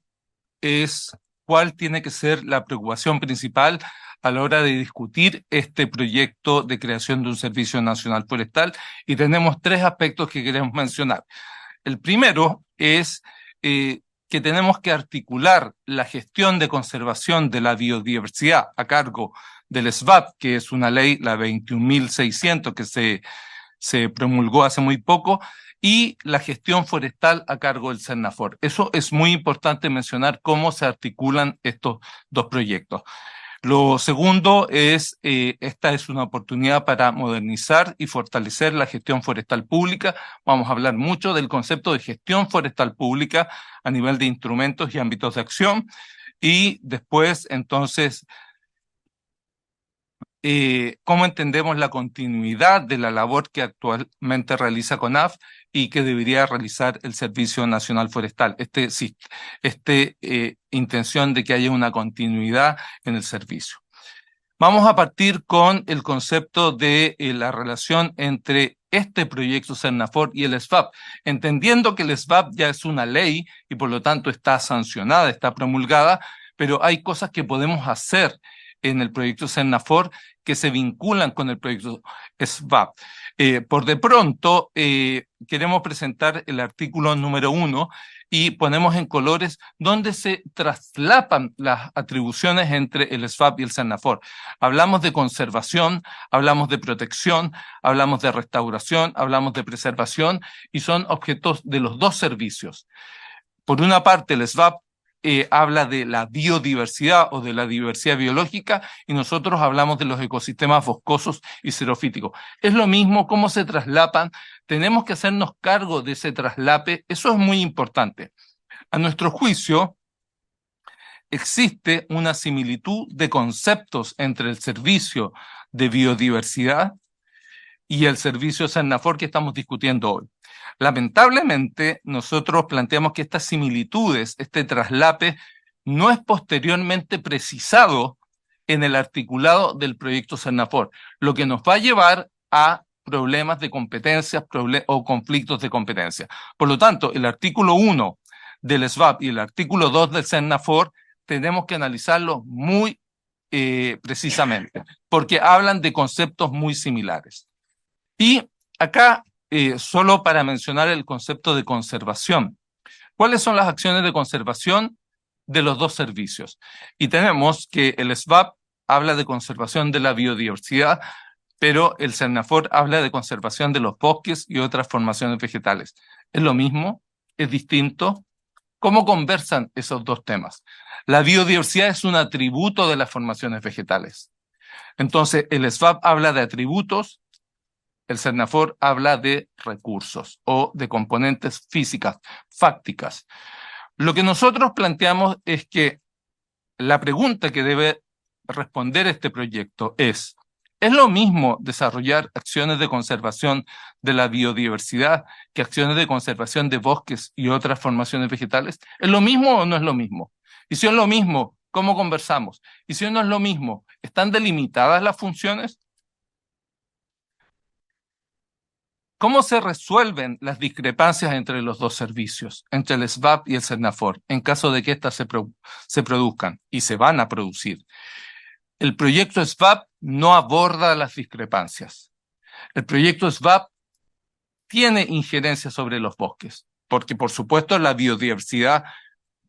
es cuál tiene que ser la preocupación principal a la hora de discutir este proyecto de creación de un Servicio Nacional Forestal, y tenemos tres aspectos que queremos mencionar. El primero es que tenemos que articular la gestión de conservación de la biodiversidad a cargo del SVAP, que es una ley, la 21.600, que se promulgó hace muy poco, y la gestión forestal a cargo del SENAFOR. Eso es muy importante mencionar cómo se articulan estos dos proyectos. Lo segundo es, esta es una oportunidad para modernizar y fortalecer la gestión forestal pública. Vamos a hablar mucho del concepto de gestión forestal pública a nivel de instrumentos y ámbitos de acción. Y después, entonces, cómo entendemos la continuidad de la labor que actualmente realiza CONAF y que debería realizar el Servicio Nacional Forestal. Intención de que haya una continuidad en el servicio. Vamos a partir con el concepto de la relación entre este proyecto SENAFOR y el SVAP, entendiendo que el SVAP ya es una ley y por lo tanto está sancionada, está promulgada, pero hay cosas que podemos hacer en el proyecto SENAFOR que se vinculan con el proyecto SVAP. Por de pronto, queremos presentar el artículo número 1 y ponemos en colores donde se traslapan las atribuciones entre el SVAP y el SENAFOR. Hablamos de conservación, hablamos de protección, hablamos de restauración, hablamos de preservación y son objetos de los dos servicios. Por una parte, el SVAP habla de la biodiversidad o de la diversidad biológica y nosotros hablamos de los ecosistemas boscosos y xerofíticos. Es lo mismo, cómo se traslapan, tenemos que hacernos cargo de ese traslape, eso es muy importante. A nuestro juicio, existe una similitud de conceptos entre el servicio de biodiversidad y el servicio Cernafor que estamos discutiendo hoy. Lamentablemente, nosotros planteamos que estas similitudes, este traslape, no es posteriormente precisado en el articulado del proyecto Cernafor, lo que nos va a llevar a problemas de competencias o conflictos de competencia. Por lo tanto, el artículo 1 del SVAP y el artículo 2 del Cernafor tenemos que analizarlos muy precisamente, porque hablan de conceptos muy similares. Y acá, solo para mencionar el concepto de conservación. ¿Cuáles son las acciones de conservación de los dos servicios? Y tenemos que el SVAP habla de conservación de la biodiversidad, pero el Cernafor habla de conservación de los bosques y otras formaciones vegetales. ¿Es lo mismo? ¿Es distinto? ¿Cómo conversan esos dos temas? La biodiversidad es un atributo de las formaciones vegetales. Entonces, el SVAP habla de atributos, el Cernafor habla de recursos o de componentes físicas, fácticas. Lo que nosotros planteamos es que la pregunta que debe responder este proyecto ¿es lo mismo desarrollar acciones de conservación de la biodiversidad que acciones de conservación de bosques y otras formaciones vegetales? ¿Es lo mismo o no es lo mismo? Y si es lo mismo, ¿cómo conversamos? Y si no es lo mismo, ¿están delimitadas las funciones? ¿Cómo se resuelven las discrepancias entre los dos servicios, entre el SVAP y el Cernafor, en caso de que éstas se produzcan y se van a producir? El proyecto SVAP no aborda las discrepancias. El proyecto SVAP tiene injerencia sobre los bosques, porque por supuesto la biodiversidad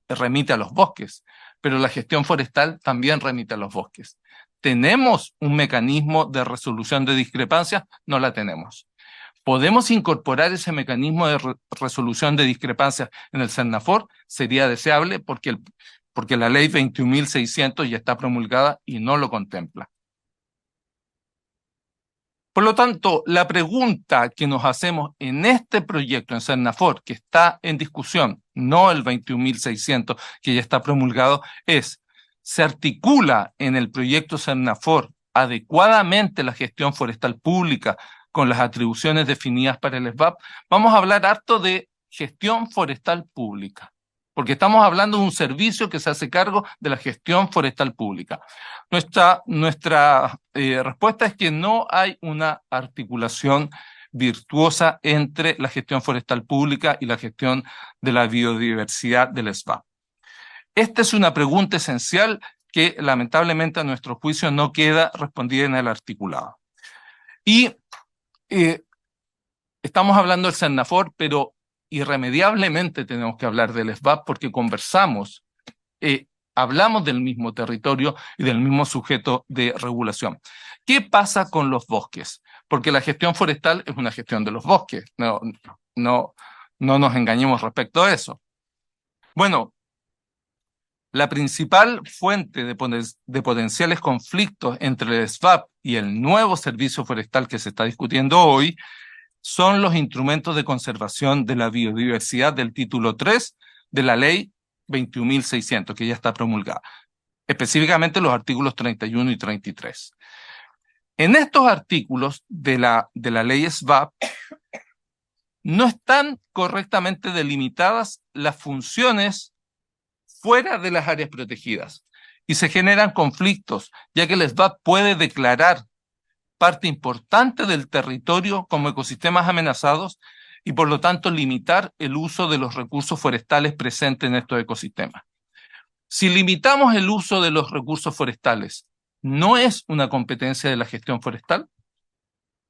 remite a los bosques, pero la gestión forestal también remite a los bosques. ¿Tenemos un mecanismo de resolución de discrepancias? No la tenemos. ¿Podemos incorporar ese mecanismo de resolución de discrepancias en el Cernafor? Sería deseable porque la ley 21.600 ya está promulgada y no lo contempla. Por lo tanto, la pregunta que nos hacemos en este proyecto en Cernafor, que está en discusión, no el 21.600 que ya está promulgado, es: ¿se articula en el proyecto Cernafor adecuadamente la gestión forestal pública con las atribuciones definidas para el SVAP? Vamos a hablar harto de gestión forestal pública, porque estamos hablando de un servicio que se hace cargo de la gestión forestal pública. Nuestra respuesta es que no hay una articulación virtuosa entre la gestión forestal pública y la gestión de la biodiversidad del SVAP. Esta es una pregunta esencial que lamentablemente a nuestro juicio no queda respondida en el articulado. Y estamos hablando del Cernafor, pero irremediablemente tenemos que hablar del SVAP porque conversamos, hablamos del mismo territorio y del mismo sujeto de regulación. ¿Qué pasa con los bosques? Porque la gestión forestal es una gestión de los bosques. No nos engañemos respecto a eso. Bueno, la principal fuente de potenciales conflictos entre el SVAP y el nuevo servicio forestal que se está discutiendo hoy son los instrumentos de conservación de la biodiversidad del título 3 de la ley 21.600, que ya está promulgada, específicamente los artículos 31 y 33. En estos artículos de la ley SVAP no están correctamente delimitadas las funciones fuera de las áreas protegidas y se generan conflictos, ya que el SVAP puede declarar parte importante del territorio como ecosistemas amenazados y por lo tanto limitar el uso de los recursos forestales presentes en estos ecosistemas. Si limitamos el uso de los recursos forestales, ¿no es una competencia de la gestión forestal?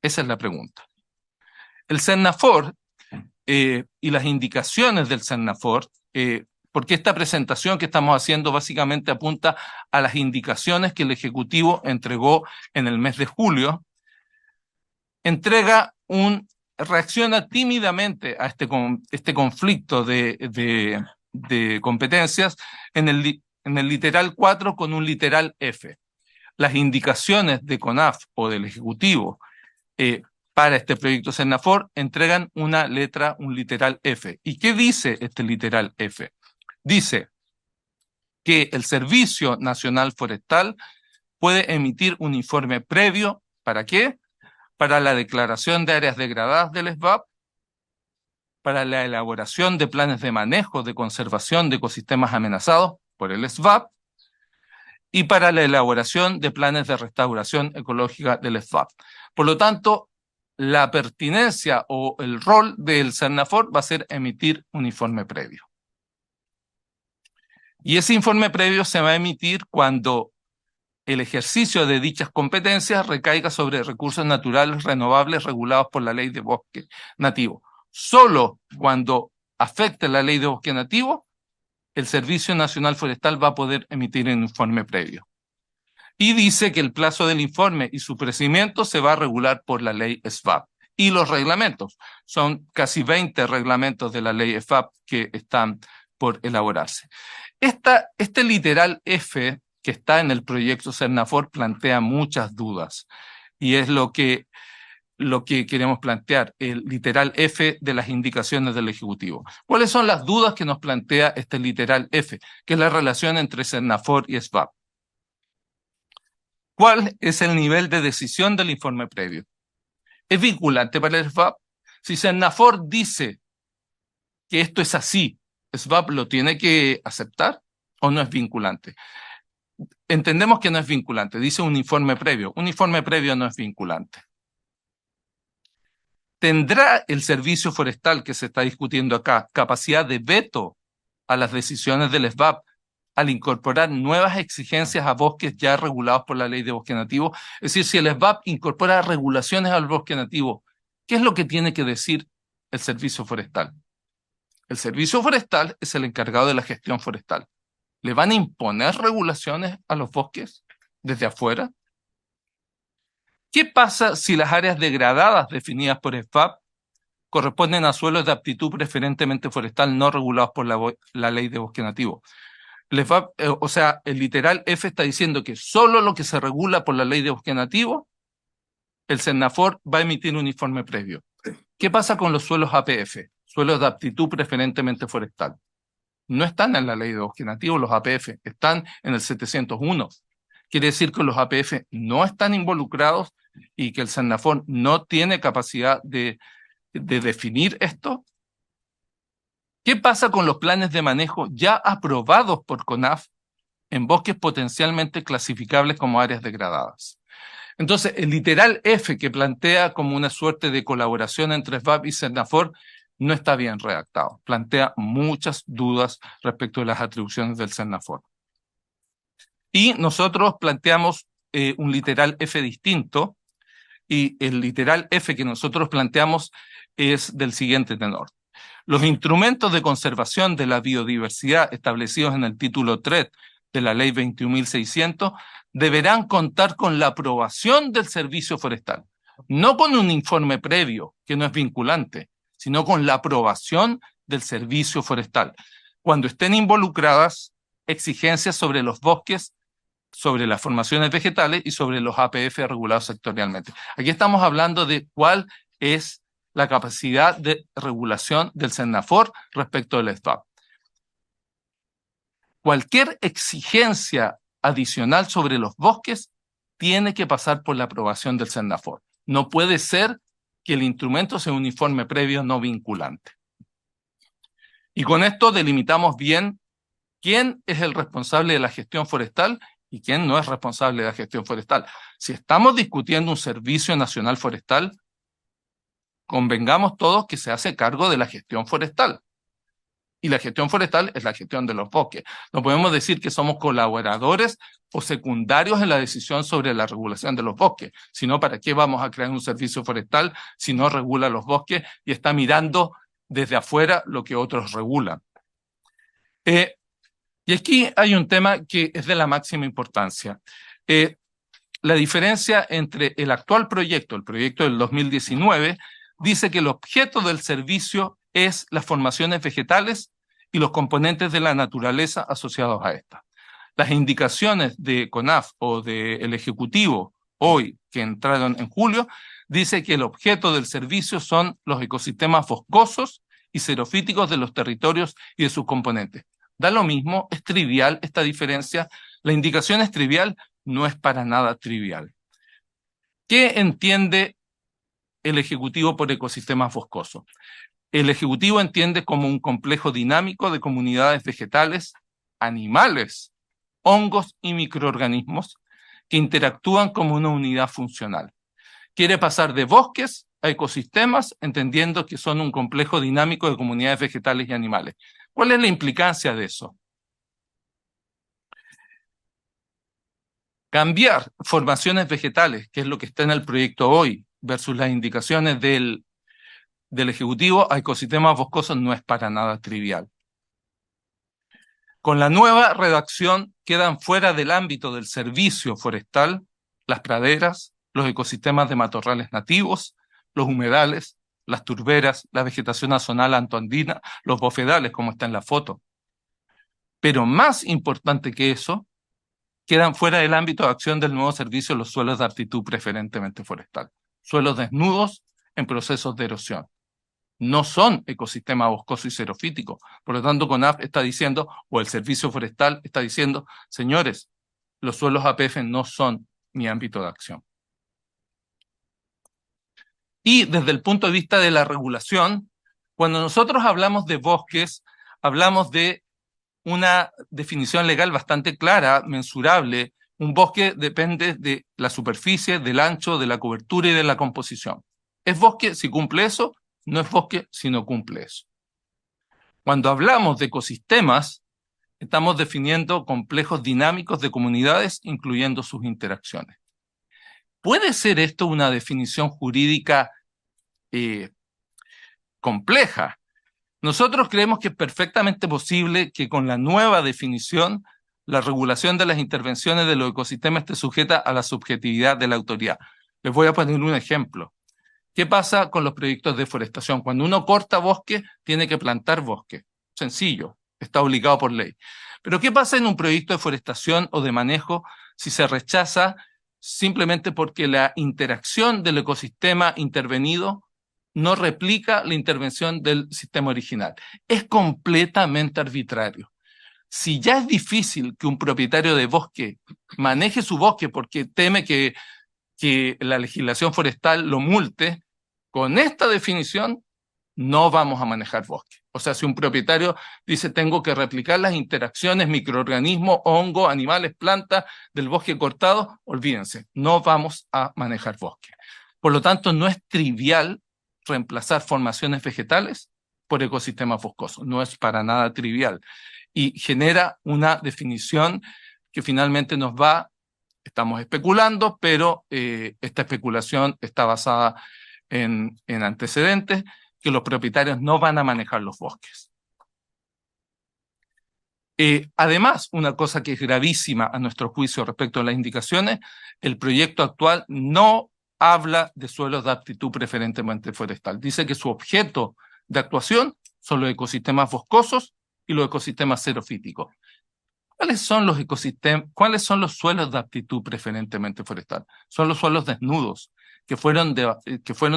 Esa es la pregunta. El Cernafor y las indicaciones del Cernafor, porque esta presentación que estamos haciendo básicamente apunta a las indicaciones que el Ejecutivo entregó en el mes de julio, reacciona tímidamente a este conflicto de de competencias en el literal 4 con un literal F. Las indicaciones de CONAF o del Ejecutivo para este proyecto Sennafor entregan una letra, un literal F. ¿Y qué dice este literal F? Dice que el Servicio Nacional Forestal puede emitir un informe previo, ¿para qué? Para la declaración de áreas degradadas del SVAP, para la elaboración de planes de manejo de conservación de ecosistemas amenazados por el SVAP y para la elaboración de planes de restauración ecológica del SVAP. Por lo tanto, la pertinencia o el rol del Sennafor va a ser emitir un informe previo. Y ese informe previo se va a emitir cuando el ejercicio de dichas competencias recaiga sobre recursos naturales renovables regulados por la Ley de Bosque Nativo. Solo cuando afecte la Ley de Bosque Nativo, el Servicio Nacional Forestal va a poder emitir un informe previo. Y dice que el plazo del informe y su procedimiento se va a regular por la ley SVAP. Y los reglamentos, son casi 20 reglamentos de la ley SVAP que están por elaborarse. Este literal F que está en el proyecto Sennafor plantea muchas dudas y es lo que queremos plantear, el literal F de las indicaciones del Ejecutivo. ¿Cuáles son las dudas que nos plantea este literal F? Que es la relación entre Sennafor y SVAP. ¿Cuál es el nivel de decisión del informe previo? ¿Es vinculante para el SVAP? Si Sennafor dice que esto es así, ¿SVAP lo tiene que aceptar o no es vinculante? Entendemos que no es vinculante, dice un informe previo. Un informe previo no es vinculante. ¿Tendrá el servicio forestal que se está discutiendo acá capacidad de veto a las decisiones del SVAP al incorporar nuevas exigencias a bosques ya regulados por la Ley de Bosque Nativo? Es decir, si el SVAP incorpora regulaciones al bosque nativo, ¿qué es lo que tiene que decir el servicio forestal? El servicio forestal es el encargado de la gestión forestal. ¿Le van a imponer regulaciones a los bosques desde afuera? ¿Qué pasa si las áreas degradadas definidas por SVAP corresponden a suelos de aptitud preferentemente forestal no regulados por la Ley de Bosque Nativo? O sea, el literal F está diciendo que solo lo que se regula por la Ley de Bosque Nativo, el Sennafor va a emitir un informe previo. ¿Qué pasa con los suelos APF? Suelos de aptitud preferentemente forestal. No están en la Ley de Bosque Nativo los APF, están en el 701. Quiere decir que los APF no están involucrados y que el Sennafor no tiene capacidad de definir esto. ¿Qué pasa con los planes de manejo ya aprobados por CONAF en bosques potencialmente clasificables como áreas degradadas? Entonces, el literal F que plantea como una suerte de colaboración entre SVAP y Sennafor no está bien redactado. Plantea muchas dudas respecto de las atribuciones del Sennafor. Y nosotros planteamos un literal F distinto, y el literal F que nosotros planteamos es del siguiente tenor. Los instrumentos de conservación de la biodiversidad establecidos en el título 3 de la Ley 21.600 deberán contar con la aprobación del Servicio Forestal, no con un informe previo, que no es vinculante, sino con la aprobación del Servicio Forestal, cuando estén involucradas exigencias sobre los bosques, sobre las formaciones vegetales y sobre los APF regulados sectorialmente. Aquí estamos hablando de cuál es la capacidad de regulación del Sennafor respecto del SVAP. Cualquier exigencia adicional sobre los bosques tiene que pasar por la aprobación del Sennafor. No puede ser que el instrumento sea un informe previo no vinculante. Y con esto delimitamos bien quién es el responsable de la gestión forestal y quién no es responsable de la gestión forestal. Si estamos discutiendo un servicio nacional forestal, convengamos todos que se hace cargo de la gestión forestal. Y la gestión forestal es la gestión de los bosques. No podemos decir que somos colaboradores o secundarios en la decisión sobre la regulación de los bosques, sino para qué vamos a crear un servicio forestal si no regula los bosques y está mirando desde afuera lo que otros regulan. Y aquí hay un tema que es de la máxima importancia. La diferencia entre el actual proyecto, el proyecto del 2019, dice que el objeto del servicio es las formaciones vegetales y los componentes de la naturaleza asociados a esta. Las indicaciones de CONAF o del Ejecutivo hoy, que entraron en julio, dice que el objeto del servicio son los ecosistemas boscosos y xerofíticos de los territorios y de sus componentes. Da lo mismo, es trivial esta diferencia. La indicación es trivial, no es para nada trivial. ¿Qué entiende el Ejecutivo por ecosistemas boscosos? El Ejecutivo entiende como un complejo dinámico de comunidades vegetales, animales, hongos y microorganismos que interactúan como una unidad funcional. Quiere pasar de bosques a ecosistemas, entendiendo que son un complejo dinámico de comunidades vegetales y animales. ¿Cuál es la implicancia de eso? Cambiar formaciones vegetales, que es lo que está en el proyecto hoy, versus las indicaciones del Ejecutivo a ecosistemas boscosos no es para nada trivial. Con la nueva redacción quedan fuera del ámbito del servicio forestal las praderas, los ecosistemas de matorrales nativos, los humedales, las turberas, la vegetación azonal antoandina, los bofedales, como está en la foto. Pero más importante que eso, quedan fuera del ámbito de acción del nuevo servicio los suelos de aptitud preferentemente forestal, suelos desnudos en procesos de erosión. No son ecosistemas boscosos y xerofíticos. Por lo tanto, CONAF está diciendo, o el Servicio Forestal está diciendo, señores, los suelos APF no son mi ámbito de acción. Y desde el punto de vista de la regulación, cuando nosotros hablamos de bosques, hablamos de una definición legal bastante clara, mensurable. Un bosque depende de la superficie, del ancho, de la cobertura y de la composición. ¿Es bosque si cumple eso? No es bosque si no cumple eso. Cuando hablamos de ecosistemas, estamos definiendo complejos dinámicos de comunidades, incluyendo sus interacciones. ¿Puede ser esto una definición jurídica compleja? Nosotros creemos que es perfectamente posible que con la nueva definición la regulación de las intervenciones de los ecosistemas esté sujeta a la subjetividad de la autoridad. Les voy a poner un ejemplo. ¿Qué pasa con los proyectos de deforestación? Cuando uno corta bosque, tiene que plantar bosque. Sencillo, está obligado por ley. Pero ¿qué pasa en un proyecto de deforestación o de manejo si se rechaza simplemente porque la interacción del ecosistema intervenido no replica la intervención del sistema original? Es completamente arbitrario. Si ya es difícil que un propietario de bosque maneje su bosque porque teme que la legislación forestal lo multe, con esta definición no vamos a manejar bosque. O sea, si un propietario dice tengo que replicar las interacciones microorganismos, hongos, animales, plantas del bosque cortado, olvídense, no vamos a manejar bosque. Por lo tanto, no es trivial reemplazar formaciones vegetales por ecosistemas boscosos. No es para nada trivial. Y genera una definición que finalmente nos va. Estamos especulando, pero esta especulación está basada en antecedentes, que los propietarios no van a manejar los bosques. Además, una cosa que es gravísima a nuestro juicio respecto a las indicaciones, el proyecto actual no habla de suelos de aptitud preferentemente forestal. Dice que su objeto de actuación son los ecosistemas boscosos y los ecosistemas xerofíticos. ¿Cuáles son los ecosistemas? ¿Cuáles son los suelos de aptitud preferentemente forestal? Son los suelos desnudos que fueron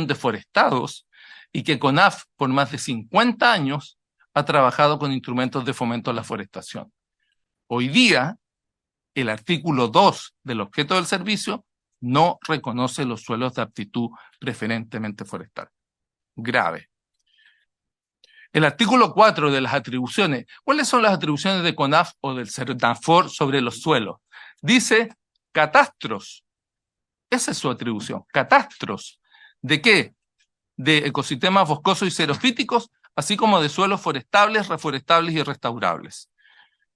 deforestados y que CONAF por más de 50 años ha trabajado con instrumentos de fomento a la forestación. Hoy día, el artículo 2 del objeto del servicio no reconoce los suelos de aptitud preferentemente forestal. Grave. El artículo 4 de las atribuciones. ¿Cuáles son las atribuciones de CONAF o del CERNAFOR sobre los suelos? Dice catastros. Esa es su atribución. Catastros. ¿De qué? De ecosistemas boscosos y xerofíticos, así como de suelos forestables, reforestables y restaurables.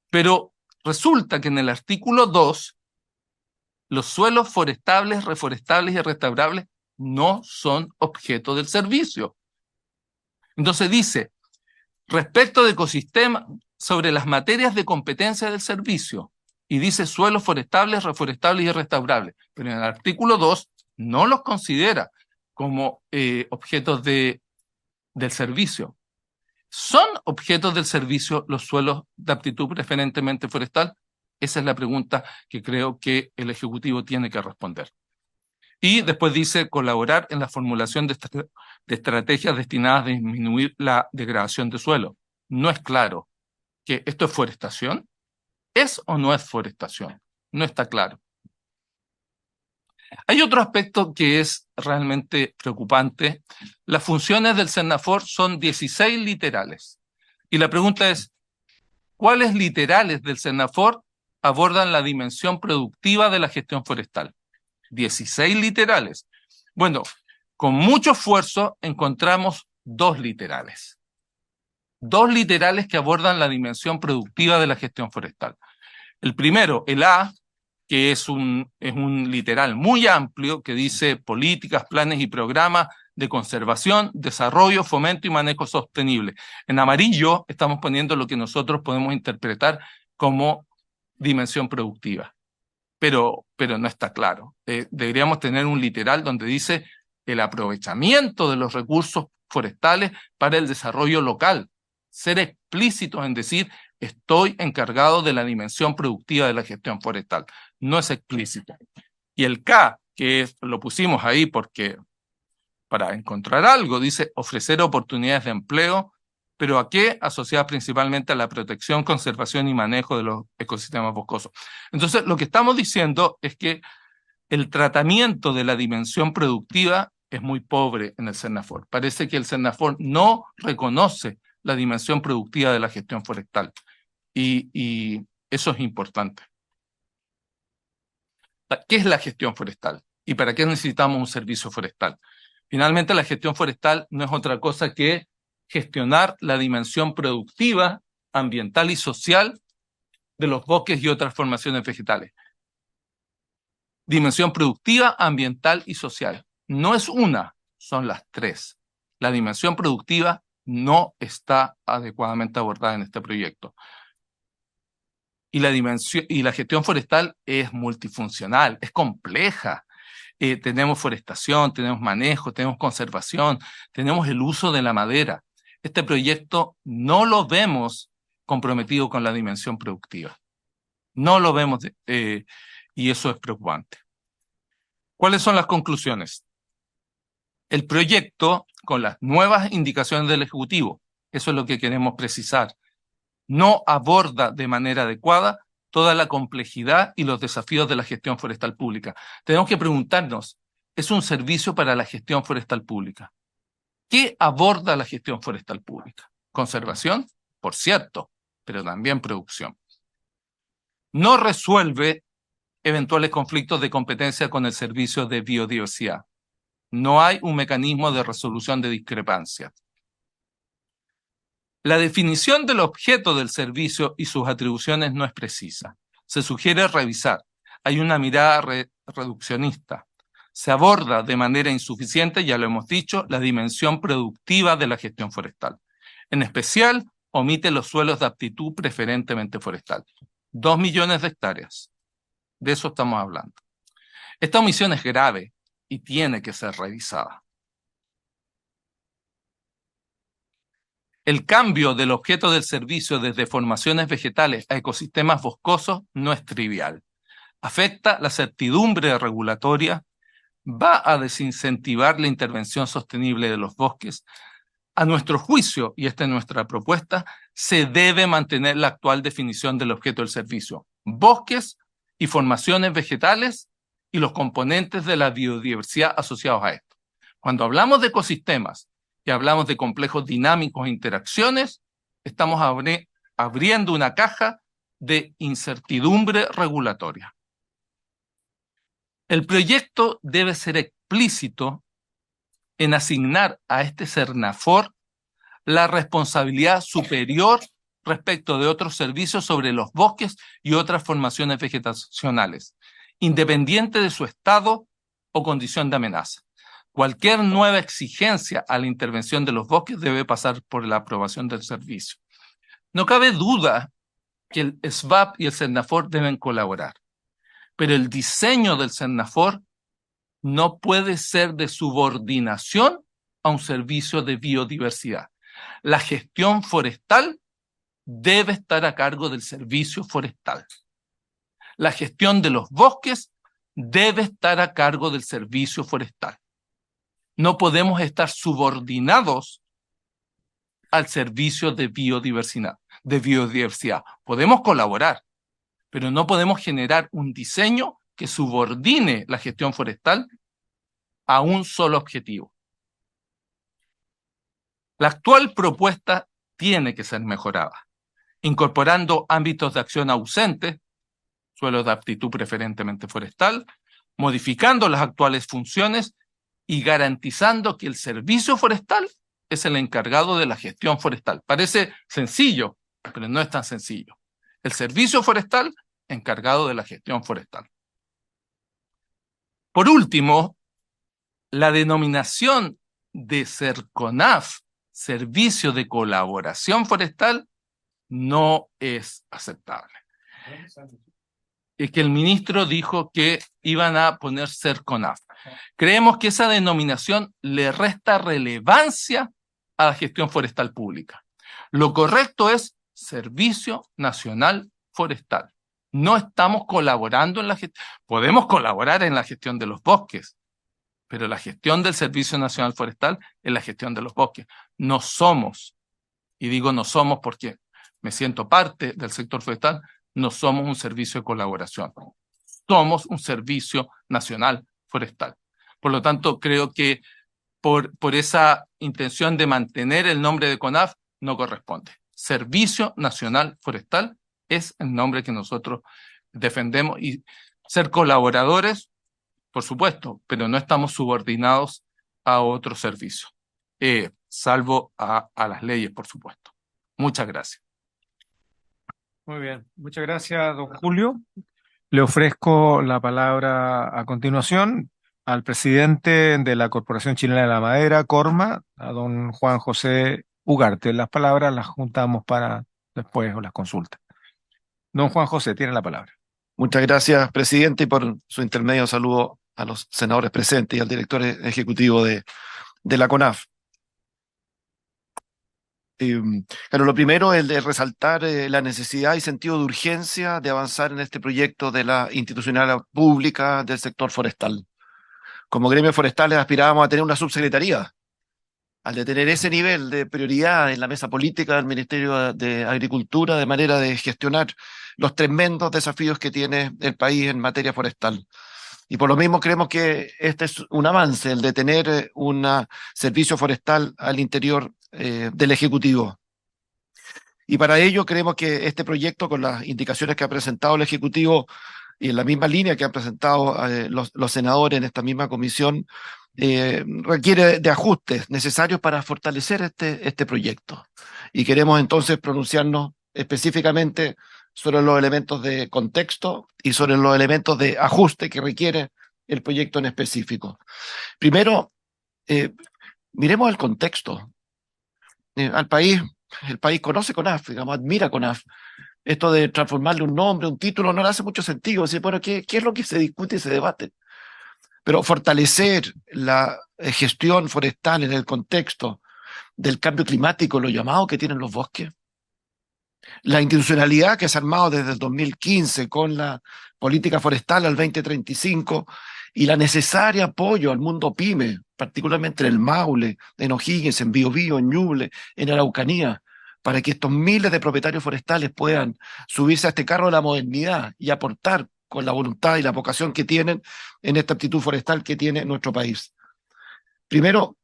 Pero resulta que en el artículo 2, los suelos forestables, reforestables y restaurables no son objeto del servicio. Entonces dice, respecto de ecosistemas, sobre las materias de competencia del servicio, y dice suelos forestables, reforestables y restaurables, pero en el artículo 2 no los considera como objetos del servicio. ¿Son objetos del servicio los suelos de aptitud preferentemente forestal? Esa es la pregunta que creo que el Ejecutivo tiene que responder. Y después dice colaborar en la formulación de estrategias destinadas a disminuir la degradación de suelo. No es claro que esto es forestación. ¿Es o no es forestación? No está claro. Hay otro aspecto que es realmente preocupante. Las funciones del Sennafor son 16 literales. Y la pregunta es, ¿cuáles literales del Sennafor abordan la dimensión productiva de la gestión forestal? 16 literales. Bueno, con mucho esfuerzo encontramos 2 literales. 2 literales que abordan la dimensión productiva de la gestión forestal. El primero, el A, que es un literal muy amplio que dice políticas, planes y programas de conservación, desarrollo, fomento y manejo sostenible. En amarillo estamos poniendo lo que nosotros podemos interpretar como dimensión productiva, pero no está claro. Deberíamos tener un literal donde dice el aprovechamiento de los recursos forestales para el desarrollo local. Ser explícitos en decir estoy encargado de la dimensión productiva de la gestión forestal. No es explícito. Y el K, lo pusimos ahí porque para encontrar algo, dice ofrecer oportunidades de empleo, pero ¿a qué? Asociadas principalmente a la protección, conservación y manejo de los ecosistemas boscosos. Entonces, lo que estamos diciendo es que el tratamiento de la dimensión productiva es muy pobre en el Sennafor. Parece que el Sennafor no reconoce la dimensión productiva de la gestión forestal. Y eso es importante. ¿Qué es la gestión forestal? ¿Y para qué necesitamos un servicio forestal? Finalmente, la gestión forestal no es otra cosa que gestionar la dimensión productiva, ambiental y social de los bosques y otras formaciones vegetales. Dimensión productiva, ambiental y social. No es una, son las 3. La dimensión productiva no está adecuadamente abordada en este proyecto. Y la gestión forestal es multifuncional, es compleja. Tenemos forestación, tenemos manejo, tenemos conservación, tenemos el uso de la madera. Este proyecto no lo vemos comprometido con la dimensión productiva. No lo vemos y eso es preocupante. ¿Cuáles son las conclusiones? El proyecto, con las nuevas indicaciones del Ejecutivo, eso es lo que queremos precisar, no aborda de manera adecuada toda la complejidad y los desafíos de la gestión forestal pública. Tenemos que preguntarnos, ¿es un servicio para la gestión forestal pública? ¿Qué aborda la gestión forestal pública? Conservación, por cierto, pero también producción. No resuelve eventuales conflictos de competencia con el servicio de biodiversidad. No hay un mecanismo de resolución de discrepancias. La definición del objeto del servicio y sus atribuciones no es precisa. Se sugiere revisar. Hay una mirada reduccionista. Se aborda de manera insuficiente, ya lo hemos dicho, la dimensión productiva de la gestión forestal. En especial, omite los suelos de aptitud preferentemente forestal. 2 millones de hectáreas. De eso estamos hablando. Esta omisión es grave y tiene que ser revisada. El cambio del objeto del servicio desde formaciones vegetales a ecosistemas boscosos no es trivial. Afecta la certidumbre regulatoria, va a desincentivar la intervención sostenible de los bosques. A nuestro juicio, y esta es nuestra propuesta, se debe mantener la actual definición del objeto del servicio: bosques y formaciones vegetales y los componentes de la biodiversidad asociados a esto. Cuando hablamos de ecosistemas y hablamos de complejos dinámicos e interacciones, estamos abriendo una caja de incertidumbre regulatoria. El proyecto debe ser explícito en asignar a este Sennafor la responsabilidad superior respecto de otros servicios sobre los bosques y otras formaciones vegetacionales, independiente de su estado o condición de amenaza. Cualquier nueva exigencia a la intervención de los bosques debe pasar por la aprobación del servicio. No cabe duda que el SVAP y el Sennafor deben colaborar, pero el diseño del Sennafor no puede ser de subordinación a un servicio de biodiversidad. La gestión forestal debe estar a cargo del servicio forestal. La gestión de los bosques debe estar a cargo del servicio forestal. No podemos estar subordinados al servicio de biodiversidad. Podemos colaborar, pero no podemos generar un diseño que subordine la gestión forestal a un solo objetivo. La actual propuesta tiene que ser mejorada, incorporando ámbitos de acción ausentes, suelos de aptitud preferentemente forestal, modificando las actuales funciones y garantizando que el servicio forestal es el encargado de la gestión forestal. Parece sencillo, pero no es tan sencillo. El servicio forestal encargado de la gestión forestal. Por último, la denominación de SERCONAF, Servicio de Colaboración Forestal, no es aceptable. Es que el ministro dijo que iban a poner SERCONAF. Creemos que esa denominación le resta relevancia a la gestión forestal pública. Lo correcto es Servicio Nacional Forestal. No estamos colaborando en la gestión. Podemos colaborar en la gestión de los bosques, pero la gestión del Servicio Nacional Forestal es la gestión de los bosques. No somos, y digo no somos porque me siento parte del sector forestal, no somos un servicio de colaboración. Somos un Servicio Nacional Forestal. Por lo tanto, creo que por esa intención de mantener el nombre de CONAF no corresponde. Servicio Nacional Forestal es el nombre que nosotros defendemos y ser colaboradores, por supuesto, pero no estamos subordinados a otro servicio, salvo a las leyes, por supuesto. Muchas gracias. Muy bien, muchas gracias, don Julio. Le ofrezco la palabra a continuación al presidente de la Corporación Chilena de la Madera, Corma, a don Juan José Ugarte. Las palabras las juntamos para después o las consultas. Don Juan José, tiene la palabra. Muchas gracias, presidente, y por su intermedio saludo a los senadores presentes y al director ejecutivo de la CONAF. Claro, lo primero es de resaltar la necesidad y sentido de urgencia de avanzar en este proyecto de la institucionalidad pública del sector forestal. Como gremios forestales aspirábamos a tener una subsecretaría. Al de tener ese nivel de prioridad en la mesa política del Ministerio de Agricultura, de manera de gestionar los tremendos desafíos que tiene el país en materia forestal. Y por lo mismo creemos que este es un avance, el de tener un servicio forestal al interior del Ejecutivo. Y para ello creemos que este proyecto, con las indicaciones que ha presentado el Ejecutivo y en la misma línea que han presentado los senadores en esta misma comisión, requiere de ajustes necesarios para fortalecer este proyecto. Y queremos entonces pronunciarnos específicamente sobre los elementos de contexto y sobre los elementos de ajuste que requiere el proyecto en específico. Primero, miremos el contexto. El país conoce CONAF, digamos, admira CONAF. Esto de transformarle un nombre, un título, no le hace mucho sentido. Decir, bueno, ¿qué es lo que se discute y se debate? Pero fortalecer la gestión forestal en el contexto del cambio climático, lo llamado que tienen los bosques, la institucionalidad que se ha armado desde el 2015 con la política forestal al 2035 y la necesaria apoyo al mundo pyme, particularmente en el Maule, en O'Higgins, en Biobío, en Ñuble, en Araucanía, para que estos miles de propietarios forestales puedan subirse a este carro de la modernidad y aportar con la voluntad y la vocación que tienen en esta aptitud forestal que tiene nuestro país. Primero,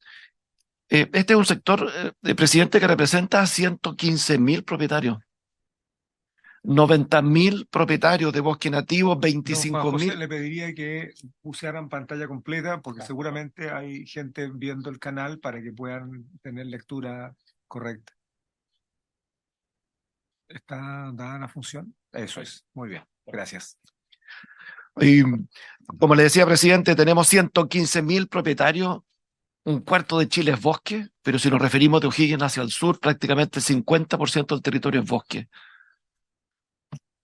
este es un sector, presidente, que representa a 115.000 propietarios. 90.000 propietarios de bosque nativo, 25.000. Le pediría que pusieran pantalla completa porque seguramente hay gente viendo el canal para que puedan tener lectura correcta. ¿Está dada la función? Eso es. Muy bien. Gracias. Y como le decía, presidente, tenemos 115.000 propietarios. Un cuarto de Chile es bosque, pero si nos referimos de O'Higgins hacia el sur, prácticamente el 50% del territorio es bosque.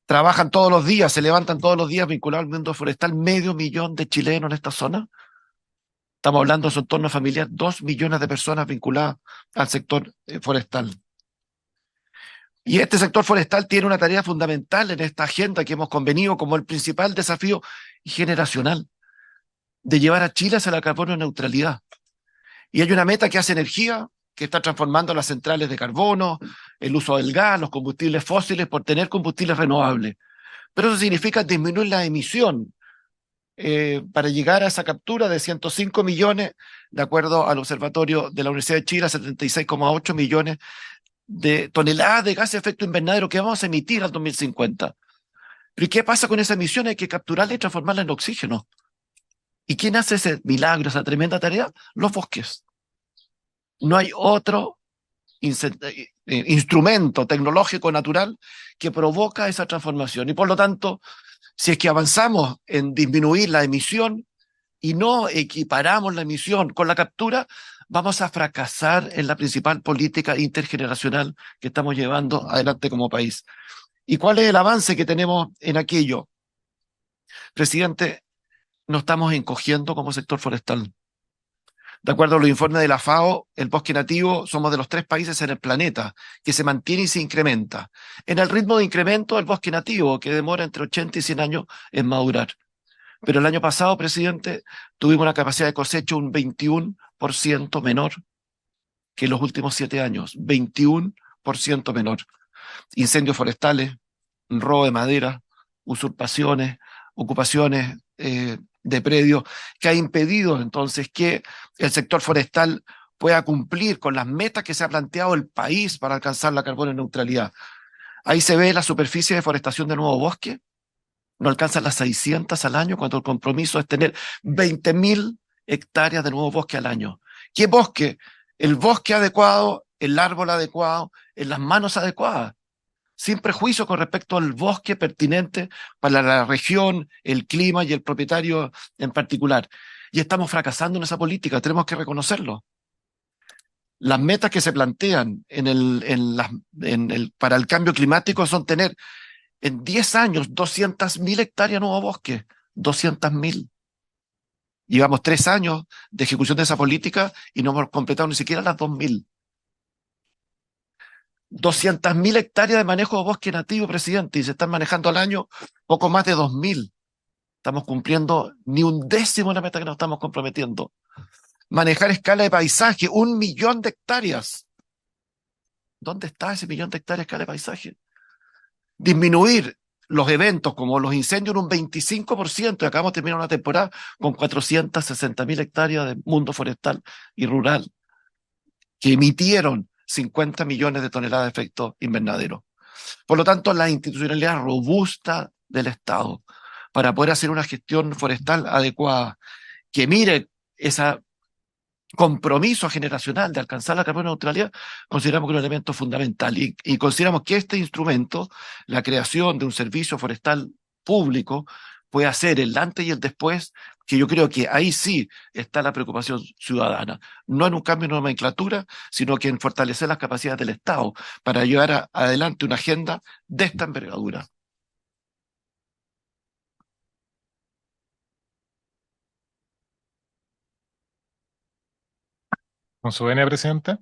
Trabajan todos los días, se levantan todos los días vinculados al mundo forestal, 500.000 de chilenos en esta zona. Estamos hablando de su entorno familiar, 2 millones de personas vinculadas al sector forestal. Y este sector forestal tiene una tarea fundamental en esta agenda que hemos convenido como el principal desafío generacional de llevar a Chile hacia la carbono neutralidad. Y hay una meta que hace energía, que está transformando las centrales de carbono, el uso del gas, los combustibles fósiles, por tener combustibles renovables. Pero eso significa disminuir la emisión para llegar a esa captura de 105 millones, de acuerdo al Observatorio de la Universidad de Chile, a 76,8 millones de toneladas de gas de efecto invernadero que vamos a emitir al 2050. Pero ¿y qué pasa con esa emisión? Hay que capturarla y transformarla en oxígeno. ¿Y quién hace ese milagro, esa tremenda tarea? Los bosques. No hay otro instrumento tecnológico natural que provoca esa transformación. Y por lo tanto, si es que avanzamos en disminuir la emisión y no equiparamos la emisión con la captura, vamos a fracasar en la principal política intergeneracional que estamos llevando adelante como país. ¿Y cuál es el avance que tenemos en aquello? Presidente, nos estamos encogiendo como sector forestal. De acuerdo a los informes de la FAO, el bosque nativo somos de los 3 países en el planeta que se mantiene y se incrementa. En el ritmo de incremento del bosque nativo, que demora entre 80 y 100 años en madurar. Pero el año pasado, presidente, tuvimos una capacidad de cosecha un 21% menor que en los últimos 7 años. 21% menor. Incendios forestales, robo de madera, usurpaciones, ocupaciones de predios, que ha impedido entonces que el sector forestal pueda cumplir con las metas que se ha planteado el país para alcanzar la carbono neutralidad. Ahí se ve la superficie de deforestación de nuevo bosque, no alcanzan las 600 al año, cuando el compromiso es tener 20.000 hectáreas de nuevo bosque al año. ¿Qué bosque? El bosque adecuado, el árbol adecuado, en las manos adecuadas, sin prejuicio con respecto al bosque pertinente para la región, el clima y el propietario en particular. Y estamos fracasando en esa política, tenemos que reconocerlo. Las metas que se plantean para el cambio climático son tener en 10 años 200.000 hectáreas de nuevo bosque, 200.000. Llevamos 3 años de ejecución de esa política y no hemos completado ni siquiera las 2.000. 200.000 hectáreas de manejo de bosque nativo, presidente, y se están manejando al año poco más de 2.000. Estamos cumpliendo ni un décimo de la meta que nos estamos comprometiendo. Manejar escala de paisaje, 1 millón de hectáreas. ¿Dónde está ese 1 millón de hectáreas de escala de paisaje? Disminuir los eventos como los incendios en un 25%, y acabamos de terminar una temporada con 460.000 hectáreas de mundo forestal y rural que emitieron 50 millones de toneladas de efecto invernadero. Por lo tanto, la institucionalidad robusta del Estado para poder hacer una gestión forestal adecuada, que mire ese compromiso generacional de alcanzar la carbono neutralidad, consideramos que es un elemento fundamental y consideramos que este instrumento, la creación de un servicio forestal público, puede hacer el antes y el después, que yo creo que ahí sí está la preocupación ciudadana, no en un cambio de nomenclatura, sino que en fortalecer las capacidades del Estado para llevar adelante una agenda de esta envergadura. Con su venia, presidente.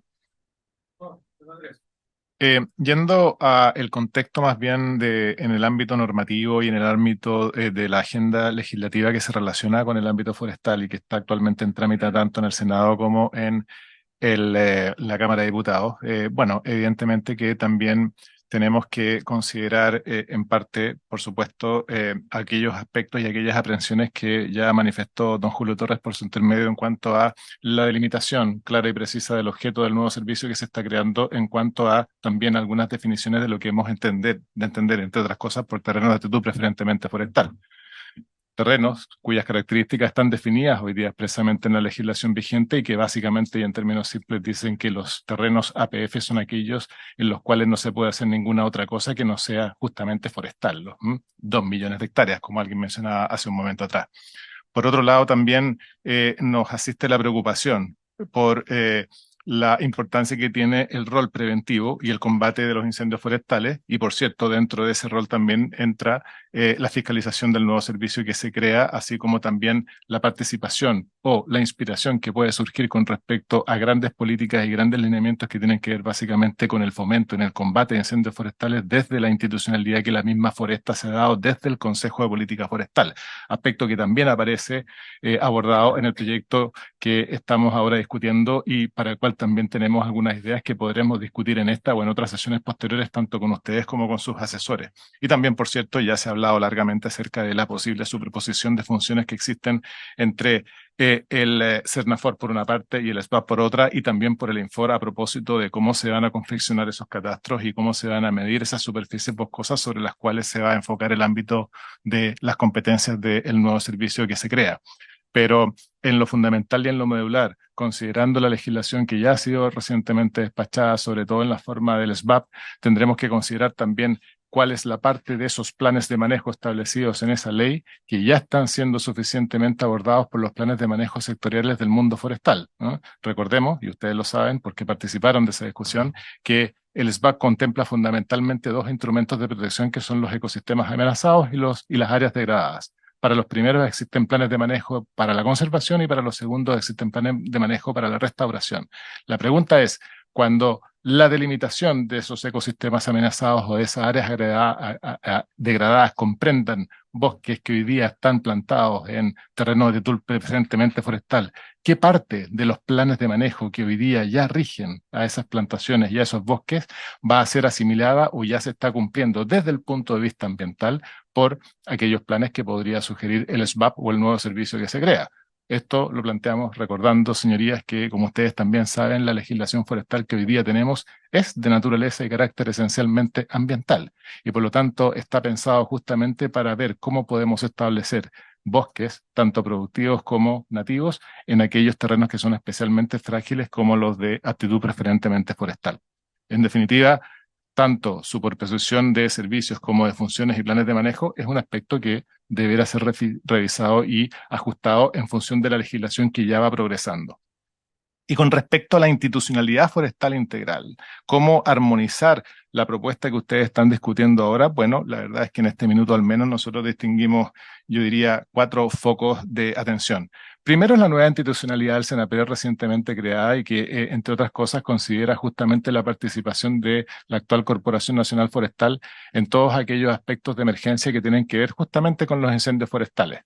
Yendo a el contexto más bien en el ámbito normativo y en el ámbito de la agenda legislativa que se relaciona con el ámbito forestal y que está actualmente en trámite tanto en el Senado como en la Cámara de Diputados. Bueno, evidentemente que también tenemos que considerar en parte, por supuesto, aquellos aspectos y aquellas aprehensiones que ya manifestó don Julio Torres por su intermedio en cuanto a la delimitación clara y precisa del objeto del nuevo servicio que se está creando, en cuanto a también algunas definiciones de lo que hemos de entender, entre otras cosas, por terrenos de actitud preferentemente forestal. Terrenos cuyas características están definidas hoy día expresamente en la legislación vigente y que básicamente y en términos simples dicen que los terrenos APF son aquellos en los cuales no se puede hacer ninguna otra cosa que no sea justamente forestal, los 2 millones de hectáreas, como alguien mencionaba hace un momento atrás. Por otro lado, también nos asiste la preocupación por la importancia que tiene el rol preventivo y el combate de los incendios forestales. Y por cierto, dentro de ese rol también entra la fiscalización del nuevo servicio que se crea, así como también la participación o la inspiración que puede surgir con respecto a grandes políticas y grandes lineamientos que tienen que ver básicamente con el fomento en el combate de incendios forestales desde la institucionalidad que la misma Foresta se ha dado desde el Consejo de Política Forestal, aspecto que también aparece abordado en el proyecto que estamos ahora discutiendo y para el cual también tenemos algunas ideas que podremos discutir en esta o en otras sesiones posteriores, tanto con ustedes como con sus asesores. Y también, por cierto, ya se ha hablado largamente acerca de la posible superposición de funciones que existen entre el CERNAFOR por una parte y el SBAP por otra, y también por el INFOR a propósito de cómo se van a confeccionar esos catastros y cómo se van a medir esas superficies boscosas sobre las cuales se va a enfocar el ámbito de las competencias del nuevo servicio que se crea. Pero en lo fundamental y en lo medular, considerando la legislación que ya ha sido recientemente despachada, sobre todo en la forma del SBAP, tendremos que considerar también cuál es la parte de esos planes de manejo establecidos en esa ley que ya están siendo suficientemente abordados por los planes de manejo sectoriales del mundo forestal, ¿no? Recordemos, y ustedes lo saben porque participaron de esa discusión, que el SBAP contempla fundamentalmente dos instrumentos de protección que son los ecosistemas amenazados y las áreas degradadas. Para los primeros existen planes de manejo para la conservación y para los segundos existen planes de manejo para la restauración. La pregunta es, cuando la delimitación de esos ecosistemas amenazados o de esas áreas degradadas comprendan bosques que hoy día están plantados en terrenos de TULP preferentemente forestal, ¿qué parte de los planes de manejo que hoy día ya rigen a esas plantaciones y a esos bosques va a ser asimilada o ya se está cumpliendo desde el punto de vista ambiental por aquellos planes que podría sugerir el SBAP o el nuevo servicio que se crea? Esto lo planteamos recordando, señorías, que como ustedes también saben, la legislación forestal que hoy día tenemos es de naturaleza y carácter esencialmente ambiental y por lo tanto está pensado justamente para ver cómo podemos establecer bosques, tanto productivos como nativos, en aquellos terrenos que son especialmente frágiles como los de aptitud preferentemente forestal. En definitiva, tanto superposición de servicios como de funciones y planes de manejo es un aspecto que deberá ser revisado y ajustado en función de la legislación que ya va progresando. Y con respecto a la institucionalidad forestal integral, ¿cómo armonizar la propuesta que ustedes están discutiendo ahora? Bueno, la verdad es que en este minuto al menos nosotros distinguimos, yo diría, 4 focos de atención. Primero es la nueva institucionalidad del SENAPRED recientemente creada y que, entre otras cosas, considera justamente la participación de la actual Corporación Nacional Forestal en todos aquellos aspectos de emergencia que tienen que ver justamente con los incendios forestales.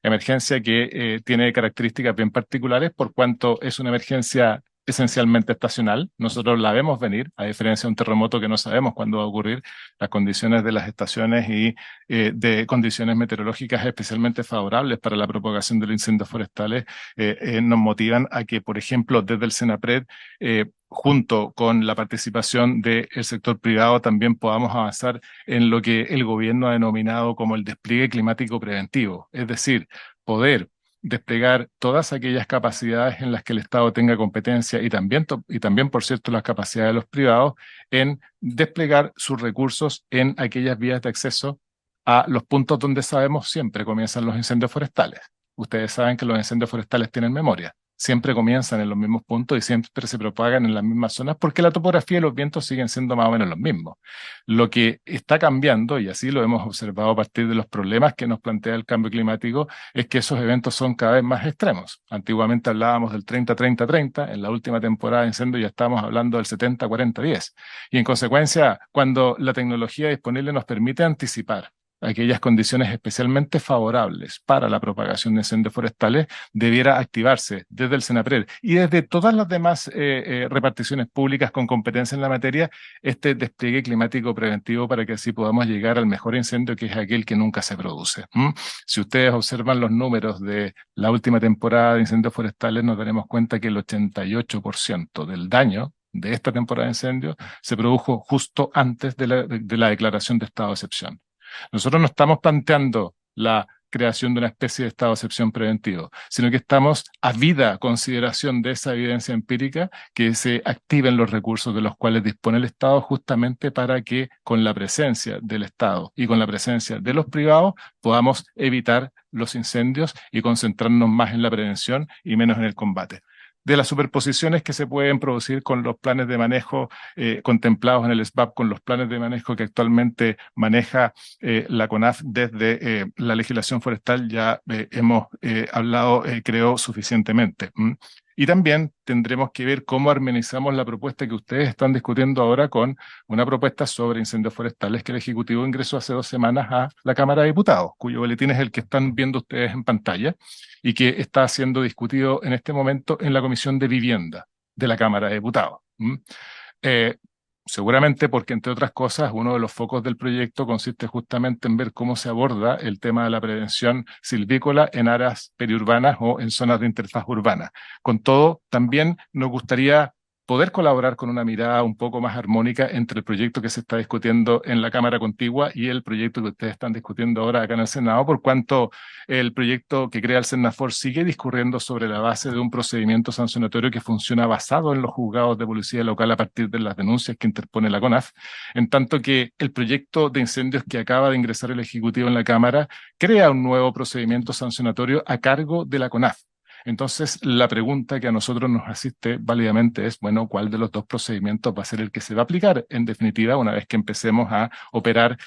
Emergencia que tiene características bien particulares por cuanto es una emergencia esencialmente estacional. Nosotros la vemos venir, a diferencia de un terremoto que no sabemos cuándo va a ocurrir. Las condiciones de las estaciones y de condiciones meteorológicas especialmente favorables para la propagación de los incendios forestales nos motivan a que, por ejemplo, desde el SENAPRED, junto con la participación del sector privado, también podamos avanzar en lo que el gobierno ha denominado como el despliegue climático preventivo, es decir, poder desplegar todas aquellas capacidades en las que el Estado tenga competencia y también, por cierto, las capacidades de los privados en desplegar sus recursos en aquellas vías de acceso a los puntos donde sabemos siempre comienzan los incendios forestales. Ustedes saben que los incendios forestales tienen memoria. Siempre comienzan en los mismos puntos y siempre se propagan en las mismas zonas porque la topografía y los vientos siguen siendo más o menos los mismos. Lo que está cambiando, y así lo hemos observado a partir de los problemas que nos plantea el cambio climático, es que esos eventos son cada vez más extremos. Antiguamente hablábamos del 30-30-30, en la última temporada de incendio ya estamos hablando del 70-40-10. Y en consecuencia, cuando la tecnología disponible nos permite anticipar aquellas condiciones especialmente favorables para la propagación de incendios forestales, debiera activarse desde el SENAPRED y desde todas las demás reparticiones públicas con competencia en la materia, este despliegue climático preventivo para que así podamos llegar al mejor incendio, que es aquel que nunca se produce. Si ustedes observan los números de la última temporada de incendios forestales, nos daremos cuenta que el 88% del daño de esta temporada de incendios se produjo justo antes de la declaración de estado de excepción. Nosotros no estamos planteando la creación de una especie de estado de excepción preventivo, sino que estamos a vida consideración de esa evidencia empírica que se activen los recursos de los cuales dispone el Estado justamente para que con la presencia del Estado y con la presencia de los privados podamos evitar los incendios y concentrarnos más en la prevención y menos en el combate. de las superposiciones que se pueden producir con los planes de manejo contemplados en el SBAP, con los planes de manejo que actualmente maneja la CONAF desde la legislación forestal, ya hemos hablado, creo, suficientemente. Y también tendremos que ver cómo armonizamos la propuesta que ustedes están discutiendo ahora con una propuesta sobre incendios forestales que el Ejecutivo ingresó hace 2 semanas a la Cámara de Diputados, cuyo boletín es el que están viendo ustedes en pantalla y que está siendo discutido en este momento en la Comisión de Vivienda de la Cámara de Diputados. Seguramente porque, entre otras cosas, uno de los focos del proyecto consiste justamente en ver cómo se aborda el tema de la prevención silvícola en áreas periurbanas o en zonas de interfaz urbana. Con todo, también nos gustaría poder colaborar con una mirada un poco más armónica entre el proyecto que se está discutiendo en la Cámara Contigua y el proyecto que ustedes están discutiendo ahora acá en el Senado, por cuanto el proyecto que crea el Sennafor sigue discurriendo sobre la base de un procedimiento sancionatorio que funciona basado en los juzgados de policía local a partir de las denuncias que interpone la CONAF, en tanto que el proyecto de incendios que acaba de ingresar el Ejecutivo en la Cámara crea un nuevo procedimiento sancionatorio a cargo de la CONAF. Entonces, la pregunta que a nosotros nos asiste válidamente es, bueno, ¿cuál de los dos procedimientos va a ser el que se va a aplicar? En definitiva, una vez que empecemos a operar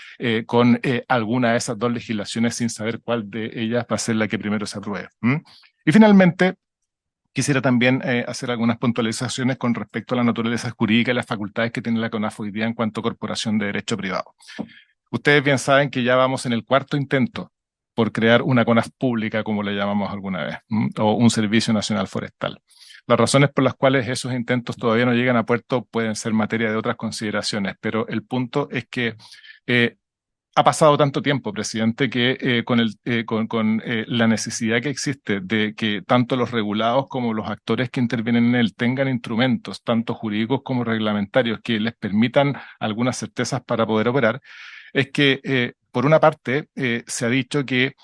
con alguna de esas dos legislaciones sin saber cuál de ellas va a ser la que primero se apruebe. Y finalmente, quisiera también hacer algunas puntualizaciones con respecto a la naturaleza jurídica y las facultades que tiene la CONAF hoy día en cuanto a corporación de derecho privado. Ustedes bien saben que ya vamos en el 4º intento por crear una CONAF pública, como le llamamos alguna vez, o un Servicio Nacional Forestal. Las razones por las cuales esos intentos todavía no llegan a puerto pueden ser materia de otras consideraciones, pero el punto es que ha pasado tanto tiempo, presidente, que con la necesidad que existe de que tanto los regulados como los actores que intervienen en él tengan instrumentos, tanto jurídicos como reglamentarios, que les permitan algunas certezas para poder operar, es que, por una parte, se ha dicho que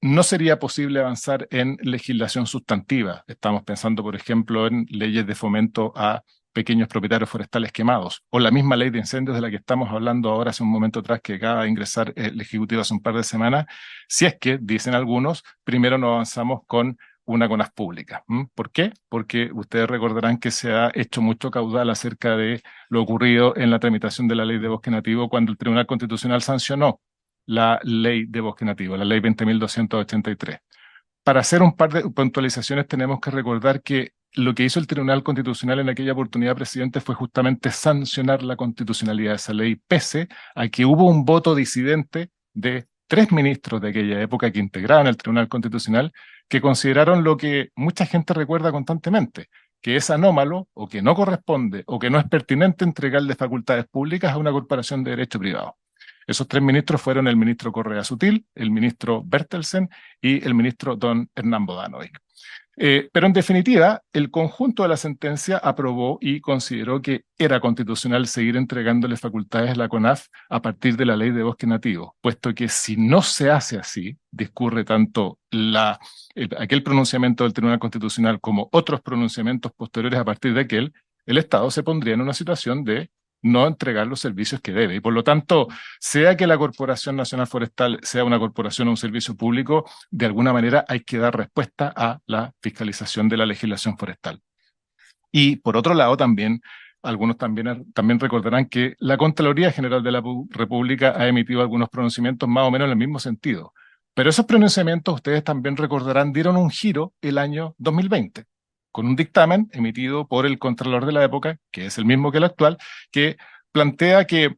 no sería posible avanzar en legislación sustantiva. Estamos pensando, por ejemplo, en leyes de fomento a pequeños propietarios forestales quemados, o la misma ley de incendios de la que estamos hablando ahora hace un momento atrás, que acaba de ingresar el Ejecutivo hace un par de semanas, si es que, dicen algunos, primero no avanzamos con una CONAF pública. ¿Por qué? Porque ustedes recordarán que se ha hecho mucho caudal acerca de lo ocurrido en la tramitación de la ley de bosque nativo cuando el Tribunal Constitucional sancionó la ley de bosque nativo, la ley 20.283. Para hacer un par de puntualizaciones tenemos que recordar que lo que hizo el Tribunal Constitucional en aquella oportunidad, presidente, fue justamente sancionar la constitucionalidad de esa ley, pese a que hubo un voto disidente de 3 ministros de aquella época que integraban el Tribunal Constitucional, que consideraron lo que mucha gente recuerda constantemente, que es anómalo o que no corresponde o que no es pertinente entregarle facultades públicas a una corporación de derecho privado. Esos 3 ministros fueron el ministro Correa Sutil, el ministro Bertelsen y el ministro don Hernán Bodanovic. Pero en definitiva, el conjunto de la sentencia aprobó y consideró que era constitucional seguir entregándole facultades a la CONAF a partir de la ley de bosque nativo, puesto que si no se hace así, discurre tanto aquel pronunciamiento del Tribunal Constitucional como otros pronunciamientos posteriores a partir de aquel, el Estado se pondría en una situación de no entregar los servicios que debe. Y por lo tanto, sea que la Corporación Nacional Forestal sea una corporación o un servicio público, de alguna manera hay que dar respuesta a la fiscalización de la legislación forestal. Y por otro lado, también, algunos también recordarán que la Contraloría General de la República ha emitido algunos pronunciamientos más o menos en el mismo sentido. Pero esos pronunciamientos, ustedes también recordarán, dieron un giro el año 2020. Con un dictamen emitido por el Contralor de la época, que es el mismo que el actual, que plantea que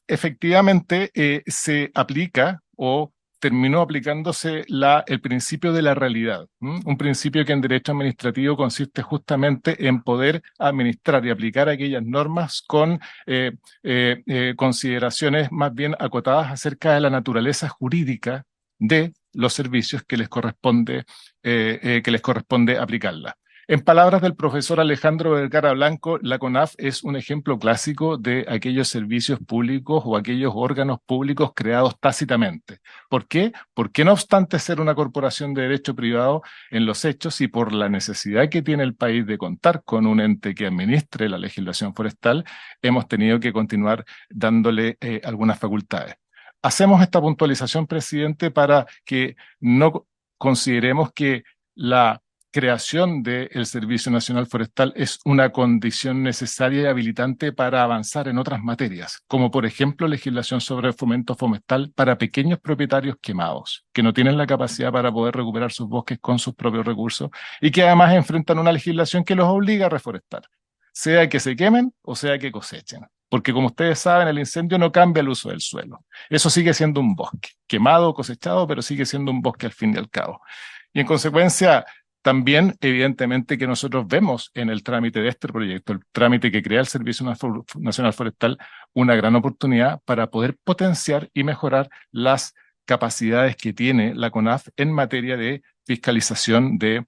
efectivamente se aplica o terminó aplicándose el principio de la realidad, un principio que en derecho administrativo consiste justamente en poder administrar y aplicar aquellas normas con consideraciones más bien acotadas acerca de la naturaleza jurídica de los servicios que les corresponde aplicarla. En palabras del profesor Alejandro Vergara Blanco, la CONAF es un ejemplo clásico de aquellos servicios públicos o aquellos órganos públicos creados tácitamente. ¿Por qué? Porque no obstante ser una corporación de derecho privado en los hechos y por la necesidad que tiene el país de contar con un ente que administre la legislación forestal, hemos tenido que continuar dándole algunas facultades. Hacemos esta puntualización, presidente, para que no consideremos que la creación del Servicio Nacional Forestal es una condición necesaria y habilitante para avanzar en otras materias, como por ejemplo legislación sobre el fomento forestal para pequeños propietarios quemados, que no tienen la capacidad para poder recuperar sus bosques con sus propios recursos y que además enfrentan una legislación que los obliga a reforestar, sea que se quemen o sea que cosechen. Porque como ustedes saben, el incendio no cambia el uso del suelo. Eso sigue siendo un bosque, quemado o cosechado, pero sigue siendo un bosque al fin y al cabo. Y en consecuencia, también, evidentemente, que nosotros vemos en el trámite de este proyecto, el trámite que crea el Servicio Nacional Forestal, una gran oportunidad para poder potenciar y mejorar las capacidades que tiene la CONAF en materia de fiscalización de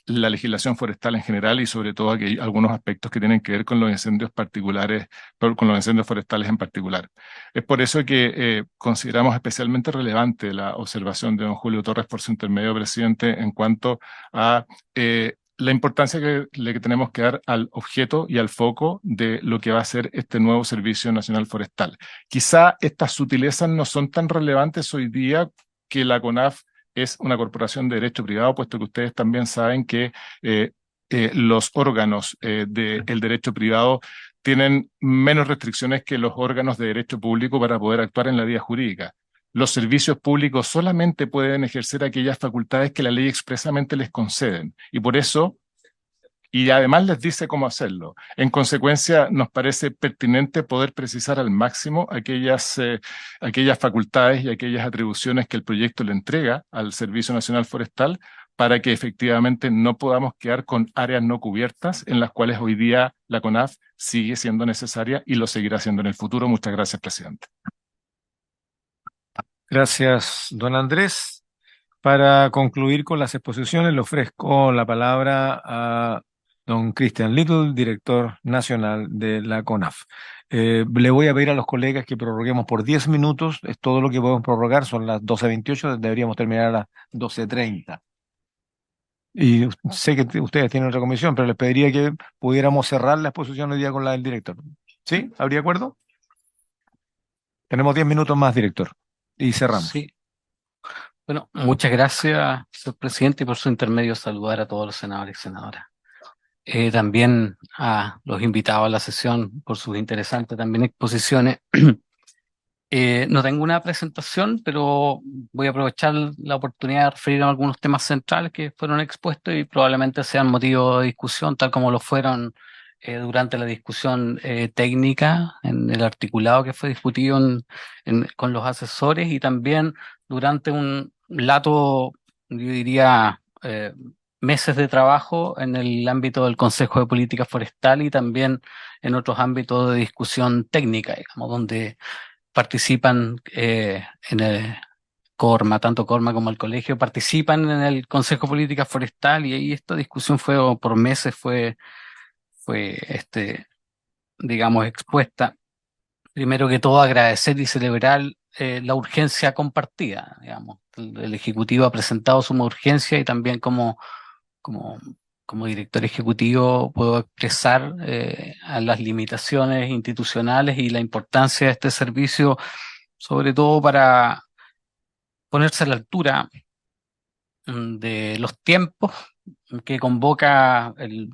la legislación forestal en general y sobre todo algunos aspectos que tienen que ver con los incendios particulares, con los incendios forestales en particular. Es por eso que consideramos especialmente relevante la observación de don Julio Torres por su intermedio, presidente, en cuanto a la importancia que le tenemos que dar al objeto y al foco de lo que va a ser este nuevo Servicio Nacional Forestal. Quizá estas sutilezas no son tan relevantes hoy día que la CONAF es una corporación de derecho privado, puesto que ustedes también saben que los órganos del derecho privado tienen menos restricciones que los órganos de derecho público para poder actuar en la vía jurídica. Los servicios públicos solamente pueden ejercer aquellas facultades que la ley expresamente les conceden. Y por eso, y además les dice cómo hacerlo. En consecuencia, nos parece pertinente poder precisar al máximo aquellas facultades y aquellas atribuciones que el proyecto le entrega al Servicio Nacional Forestal para que efectivamente no podamos quedar con áreas no cubiertas en las cuales hoy día la CONAF sigue siendo necesaria y lo seguirá siendo en el futuro. Muchas gracias, presidente. Gracias, don Andrés. Para concluir con las exposiciones, le ofrezco la palabra a don Christian Little, director nacional de la CONAF. Le voy a pedir a los colegas que prorroguemos por 10 minutos, es todo lo que podemos prorrogar, son las 12:28, deberíamos terminar a las 12:30. Y sé que ustedes tienen otra comisión, pero les pediría que pudiéramos cerrar la exposición hoy día con la del director. ¿Sí? ¿Habría acuerdo? Tenemos 10 minutos más, director, y cerramos. Sí. Bueno, muchas gracias, señor presidente, y por su intermedio saludar a todos los senadores y senadoras. También a los invitados a la sesión por sus interesantes también exposiciones. No tengo una presentación, pero voy a aprovechar la oportunidad de referir a algunos temas centrales que fueron expuestos y probablemente sean motivo de discusión, tal como lo fueron durante la discusión técnica en el articulado que fue discutido con los asesores y también durante un lato, yo diría, meses de trabajo en el ámbito del Consejo de Política Forestal y también en otros ámbitos de discusión técnica, digamos, donde participan en el CORMA, tanto CORMA como el colegio, participan en el Consejo de Política Forestal y ahí esta discusión por meses fue digamos, expuesta. Primero que todo, agradecer y celebrar la urgencia compartida, digamos. El Ejecutivo ha presentado suma urgencia y también como director ejecutivo puedo expresar a las limitaciones institucionales y la importancia de este servicio, sobre todo para ponerse a la altura de los tiempos que convoca el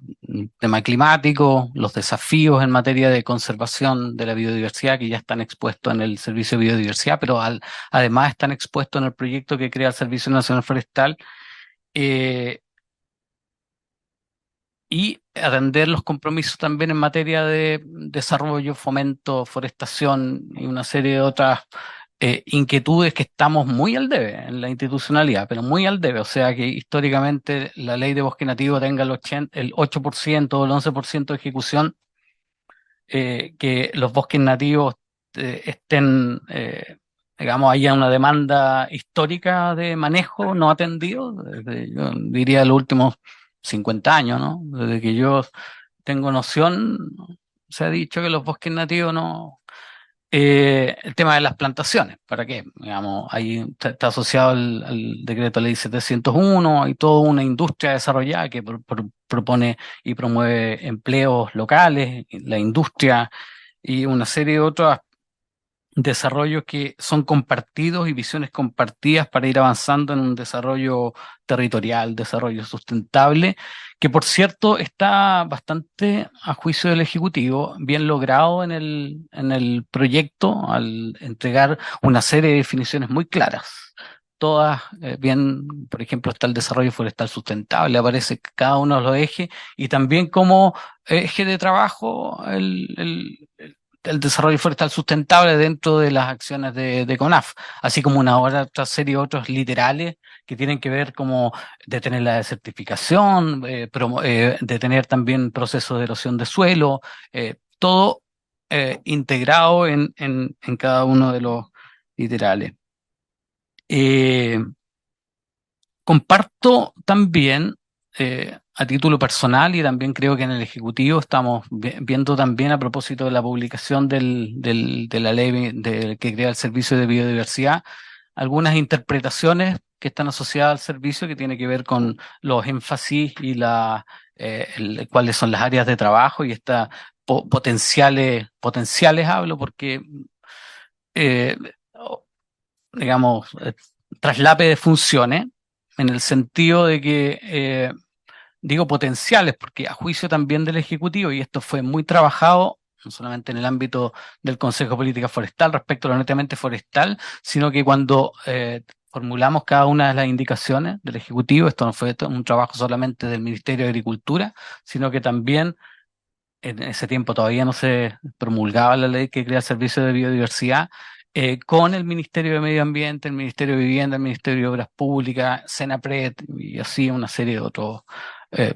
tema climático, los desafíos en materia de conservación de la biodiversidad que ya están expuestos en el Servicio de Biodiversidad, pero además están expuestos en el proyecto que crea el Servicio Nacional Forestal, y atender los compromisos también en materia de desarrollo, fomento, forestación y una serie de otras inquietudes que estamos muy al debe en la institucionalidad, pero muy al debe. O sea que históricamente la ley de bosque nativo tenga el 8% o el 11% de ejecución, que los bosques nativos estén, digamos, haya una demanda histórica de manejo no atendido, desde, yo diría, los últimos 50 años, ¿no? Desde que yo tengo noción, se ha dicho que los bosques nativos no... el tema de las plantaciones, ¿para qué? Digamos, ahí está asociado al decreto ley 701, hay toda una industria desarrollada que propone y promueve empleos locales, la industria y una serie de otras desarrollos que son compartidos y visiones compartidas para ir avanzando en un desarrollo territorial, desarrollo sustentable, que por cierto está bastante, a juicio del Ejecutivo, bien logrado en el proyecto al entregar una serie de definiciones muy claras. Todas bien, por ejemplo, está el desarrollo forestal sustentable, aparece cada uno de los ejes y también como eje de trabajo el desarrollo forestal sustentable dentro de las acciones de CONAF, así como otra serie de otros literales que tienen que ver como detener la desertificación, detener también procesos de erosión de suelo, todo integrado en cada uno de los literales. Comparto también, a título personal, y también creo que en el Ejecutivo estamos viendo también a propósito de la publicación de la ley que crea el Servicio de Biodiversidad, algunas interpretaciones que están asociadas al servicio que tiene que ver con los énfasis y cuáles son las áreas de trabajo y estas potenciales hablo porque eh, digamos, traslape de funciones, en el sentido de que, digo potenciales, porque a juicio también del Ejecutivo, y esto fue muy trabajado, no solamente en el ámbito del Consejo de Política Forestal respecto a lo netamente forestal, sino que cuando formulamos cada una de las indicaciones del Ejecutivo, esto no fue un trabajo solamente del Ministerio de Agricultura, sino que también en ese tiempo todavía no se promulgaba la ley que crea el Servicio de Biodiversidad, con el Ministerio de Medio Ambiente, el Ministerio de Vivienda, el Ministerio de Obras Públicas, Senapred y así una serie de otras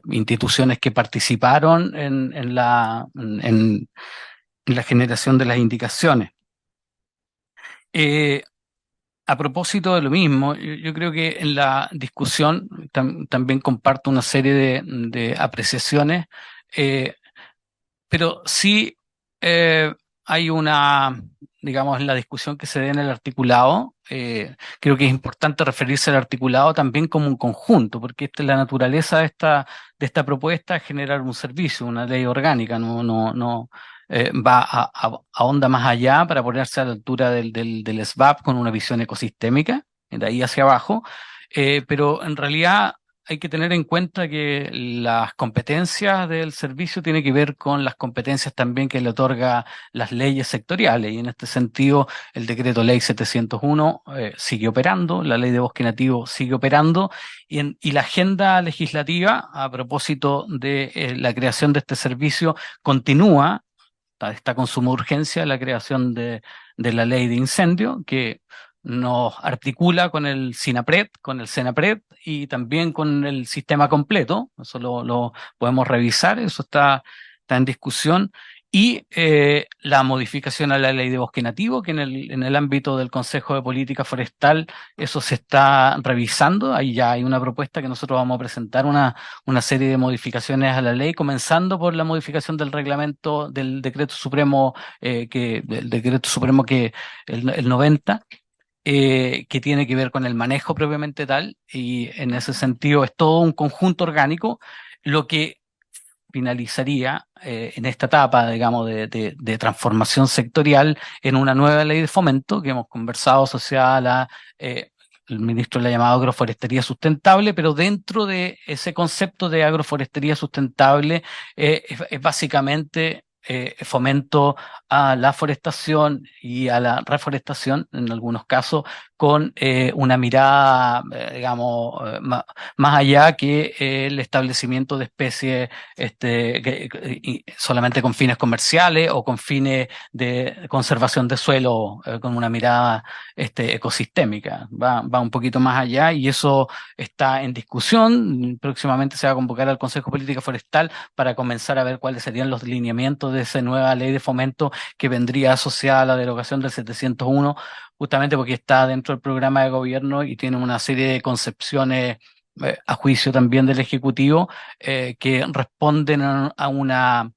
instituciones que participaron en la generación de las indicaciones. A propósito de lo mismo, yo creo que en la discusión también comparto una serie de apreciaciones, pero sí hay digamos, en la discusión que se dé en el articulado, creo que es importante referirse al articulado también como un conjunto, porque esta es la naturaleza de esta propuesta, es generar un servicio, una ley orgánica, no va ahonda más allá para ponerse a la altura del SBAP con una visión ecosistémica, de ahí hacia abajo, pero en realidad hay que tener en cuenta que las competencias del servicio tienen que ver con las competencias también que le otorga las leyes sectoriales, y en este sentido el decreto ley 701 sigue operando, la ley de bosque nativo sigue operando, y la agenda legislativa a propósito de la creación de este servicio continúa. Está con suma urgencia la creación de la ley de incendio, que nos articula con el SINAPRED, con el SENAPRED y también con el sistema completo. Eso lo podemos revisar, eso está en discusión. Y la modificación a la ley de bosque nativo, que en el ámbito del Consejo de Política Forestal, eso se está revisando. Ahí ya hay una propuesta que nosotros vamos a presentar, una serie de modificaciones a la ley, comenzando por la modificación del reglamento del decreto supremo, el 90, que tiene que ver con el manejo propiamente tal, y en ese sentido es todo un conjunto orgánico, lo que finalizaría en esta etapa, digamos, de transformación sectorial en una nueva ley de fomento que hemos conversado asociada el ministro la ha llamado agroforestería sustentable, pero dentro de ese concepto de agroforestería sustentable es básicamente fomento a la forestación y a la reforestación, en algunos casos, con una mirada, digamos, más allá que el establecimiento de especies solamente con fines comerciales o con fines de conservación de suelo, con una mirada ecosistémica. Va un poquito más allá y eso está en discusión. Próximamente se va a convocar al Consejo de Política Forestal para comenzar a ver cuáles serían los lineamientos de esa nueva ley de fomento que vendría asociada a la derogación del 701, justamente porque está dentro del programa de gobierno y tiene una serie de concepciones a juicio también del Ejecutivo, que responden a una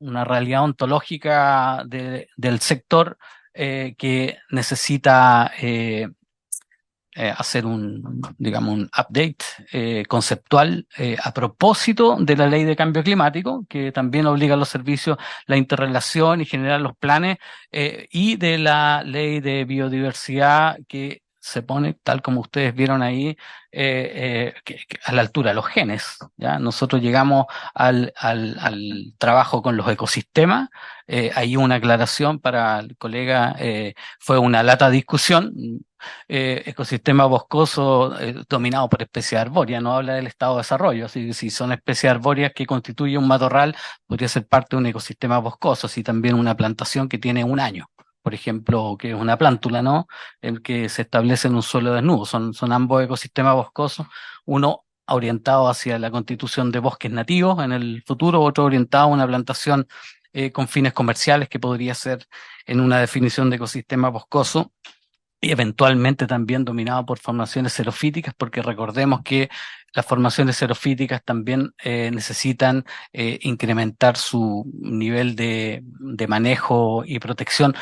realidad ontológica del sector que necesita hacer digamos, un update conceptual a propósito de la ley de cambio climático, que también obliga a los servicios la interrelación y generar los planes, y de la ley de biodiversidad que se pone, tal como ustedes vieron ahí, a la altura de los genes. ¿Ya? Nosotros llegamos al trabajo con los ecosistemas. Hay una aclaración para el colega, fue una lata discusión. Ecosistema boscoso dominado por especies arbóreas, no habla del estado de desarrollo. Así que si son especies arbóreas que constituyen un matorral, podría ser parte de un ecosistema boscoso, así también una plantación que tiene un año, por ejemplo, que es una plántula, ¿no? El que se establece en un suelo desnudo. Son ambos ecosistemas boscosos, uno orientado hacia la constitución de bosques nativos en el futuro, otro orientado a una plantación con fines comerciales, que podría ser en una definición de ecosistema boscoso, y eventualmente también dominado por formaciones xerofíticas, porque recordemos que las formaciones xerofíticas también necesitan incrementar su nivel de manejo y protección,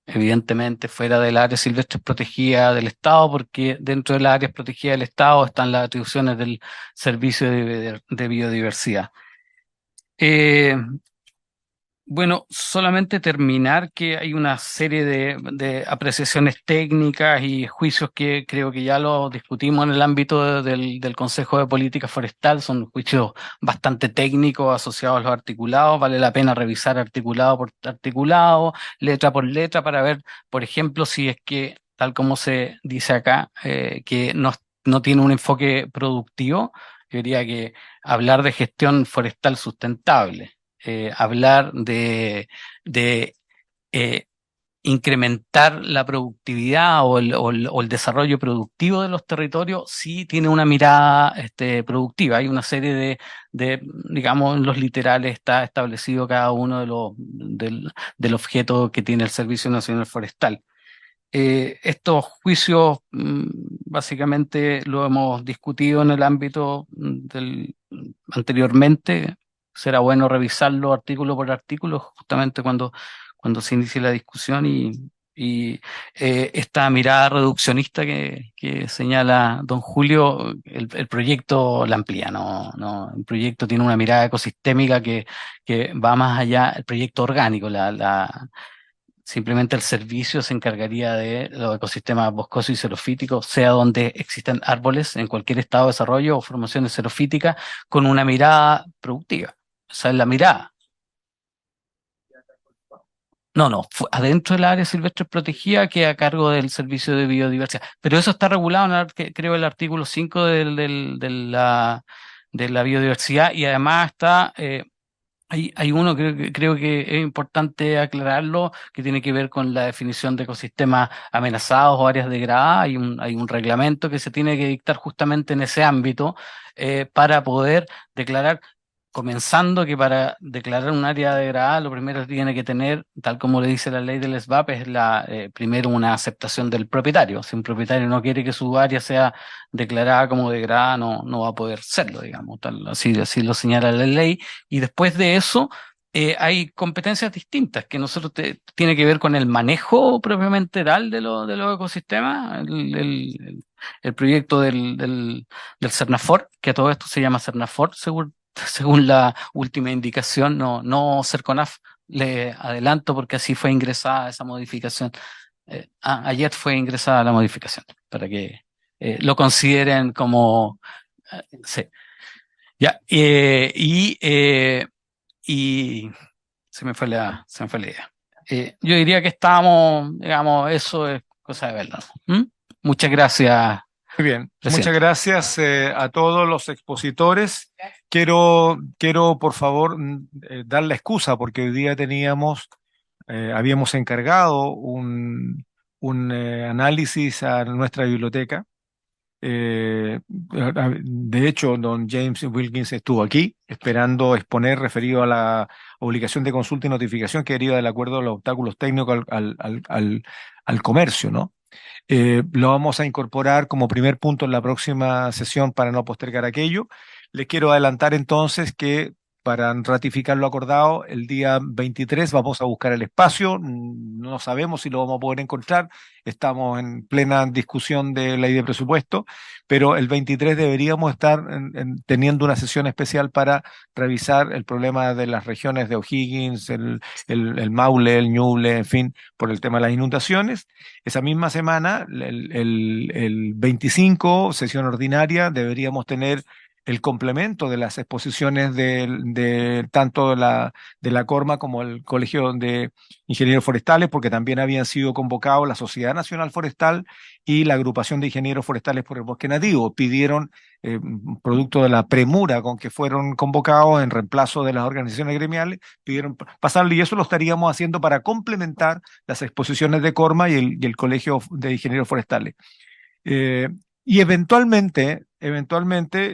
evidentemente fuera del área silvestre protegida del Estado, porque dentro de las áreas protegidas del Estado están las atribuciones del Servicio de Biodiversidad. Bueno, solamente terminar que hay una serie de apreciaciones técnicas y juicios que creo que ya lo discutimos en el ámbito del Consejo de Política Forestal. Son juicios bastante técnicos asociados a los articulados. Vale la pena revisar articulado por articulado, letra por letra, para ver, por ejemplo, si es que, tal como se dice acá, que no tiene un enfoque productivo. Yo diría que hablar de gestión forestal sustentable, hablar de incrementar la productividad o el desarrollo productivo de los territorios, sí tiene una mirada productiva. Hay una serie digamos, en los literales está establecido cada uno del objeto que tiene el Servicio Nacional Forestal. Estos juicios básicamente lo hemos discutido en el ámbito anteriormente. Será bueno revisarlo artículo por artículo, justamente cuando se inicie la discusión, y esta mirada reduccionista que señala don Julio, el proyecto la amplía, no, el proyecto tiene una mirada ecosistémica que va más allá, el proyecto orgánico, simplemente el servicio se encargaría de los ecosistemas boscosos y xerofíticos, sea donde existen árboles en cualquier estado de desarrollo o formaciones xerofíticas, con una mirada productiva. Esa es la mirada. No, adentro del área silvestre protegida queda a cargo del Servicio de Biodiversidad. Pero eso está regulado creo, el artículo 5 de la biodiversidad, y además está... Hay uno, creo que es importante aclararlo, que tiene que ver con la definición de ecosistemas amenazados o áreas degradadas. Hay un reglamento que se tiene que dictar justamente en ese ámbito, para poder declarar, comenzando que para declarar un área degradada, lo primero que tiene que tener, tal como le dice la ley del SBAP, es primero una aceptación del propietario. Si un propietario no quiere que su área sea declarada como degradada, no va a poder serlo, digamos, así lo señala la ley. Y después de eso, hay competencias distintas que nosotros tiene que ver con el manejo propiamente tal de los ecosistemas, el proyecto del Cernafor, que a todo esto se llama Cernafor, según la última indicación, no Cerconaf. Le adelanto porque así fue ingresada esa modificación. Ayer fue ingresada la modificación, para que lo consideren como... sí. Ya, y se me fue la idea. Yo diría que estábamos, digamos, eso es cosa de verlo. Muchas gracias. Muy bien, Presidente. muchas gracias a todos los expositores. Quiero por favor dar la excusa, porque hoy día habíamos encargado un análisis a nuestra biblioteca. De hecho, don James Wilkins estuvo aquí esperando exponer referido a la obligación de consulta y notificación que deriva del acuerdo de los obstáculos técnicos al comercio, ¿no? Lo vamos a incorporar como primer punto en la próxima sesión para no postergar aquello. Les quiero adelantar entonces que para ratificar lo acordado, el día 23 vamos a buscar el espacio, no sabemos si lo vamos a poder encontrar, estamos en plena discusión de ley de presupuesto, pero el 23 deberíamos estar teniendo una sesión especial para revisar el problema de las regiones de O'Higgins, el Maule, el Ñuble, en fin, por el tema de las inundaciones. Esa misma semana, el 25, sesión ordinaria, deberíamos tener el complemento de las exposiciones de tanto de la Corma como el Colegio de Ingenieros Forestales, porque también habían sido convocados la Sociedad Nacional Forestal y la Agrupación de Ingenieros Forestales por el Bosque Nativo. Pidieron, producto de la premura con que fueron convocados en reemplazo de las organizaciones gremiales, pidieron pasarlo y eso lo estaríamos haciendo para complementar las exposiciones de Corma y el Colegio de Ingenieros Forestales. Y eventualmente,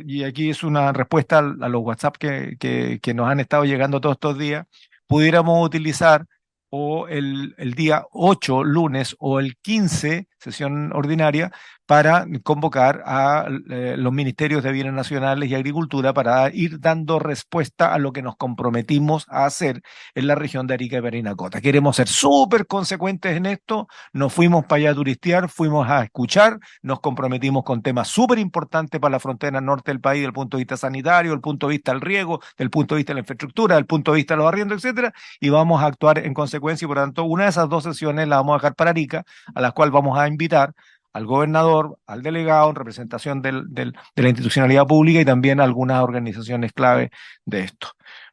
y aquí es una respuesta a los WhatsApp que nos han estado llegando todos estos días, pudiéramos utilizar o el día 8, lunes, o el 15, sesión ordinaria, para convocar a los ministerios de Bienes Nacionales y Agricultura para ir dando respuesta a lo que nos comprometimos a hacer en la región de Arica y Parinacota. Queremos ser súper consecuentes en esto, nos fuimos para allá a turistear, fuimos a escuchar, nos comprometimos con temas súper importantes para la frontera norte del país, desde el punto de vista sanitario, desde el punto de vista del riego, desde el punto de vista de la infraestructura, desde el punto de vista de los arriendos, etcétera, y vamos a actuar en consecuencia, y por lo tanto, una de esas dos sesiones la vamos a dejar para Arica, a la cual vamos a invitar al gobernador, al delegado, en representación de la institucionalidad pública y también a algunas organizaciones clave de esto.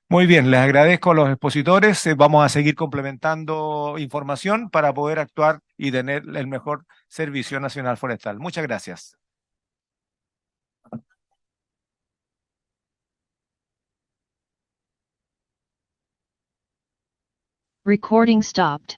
Muy bien, les agradezco a los expositores. Vamos a seguir complementando información para poder actuar y tener el mejor servicio nacional forestal. Muchas gracias. Recording stopped.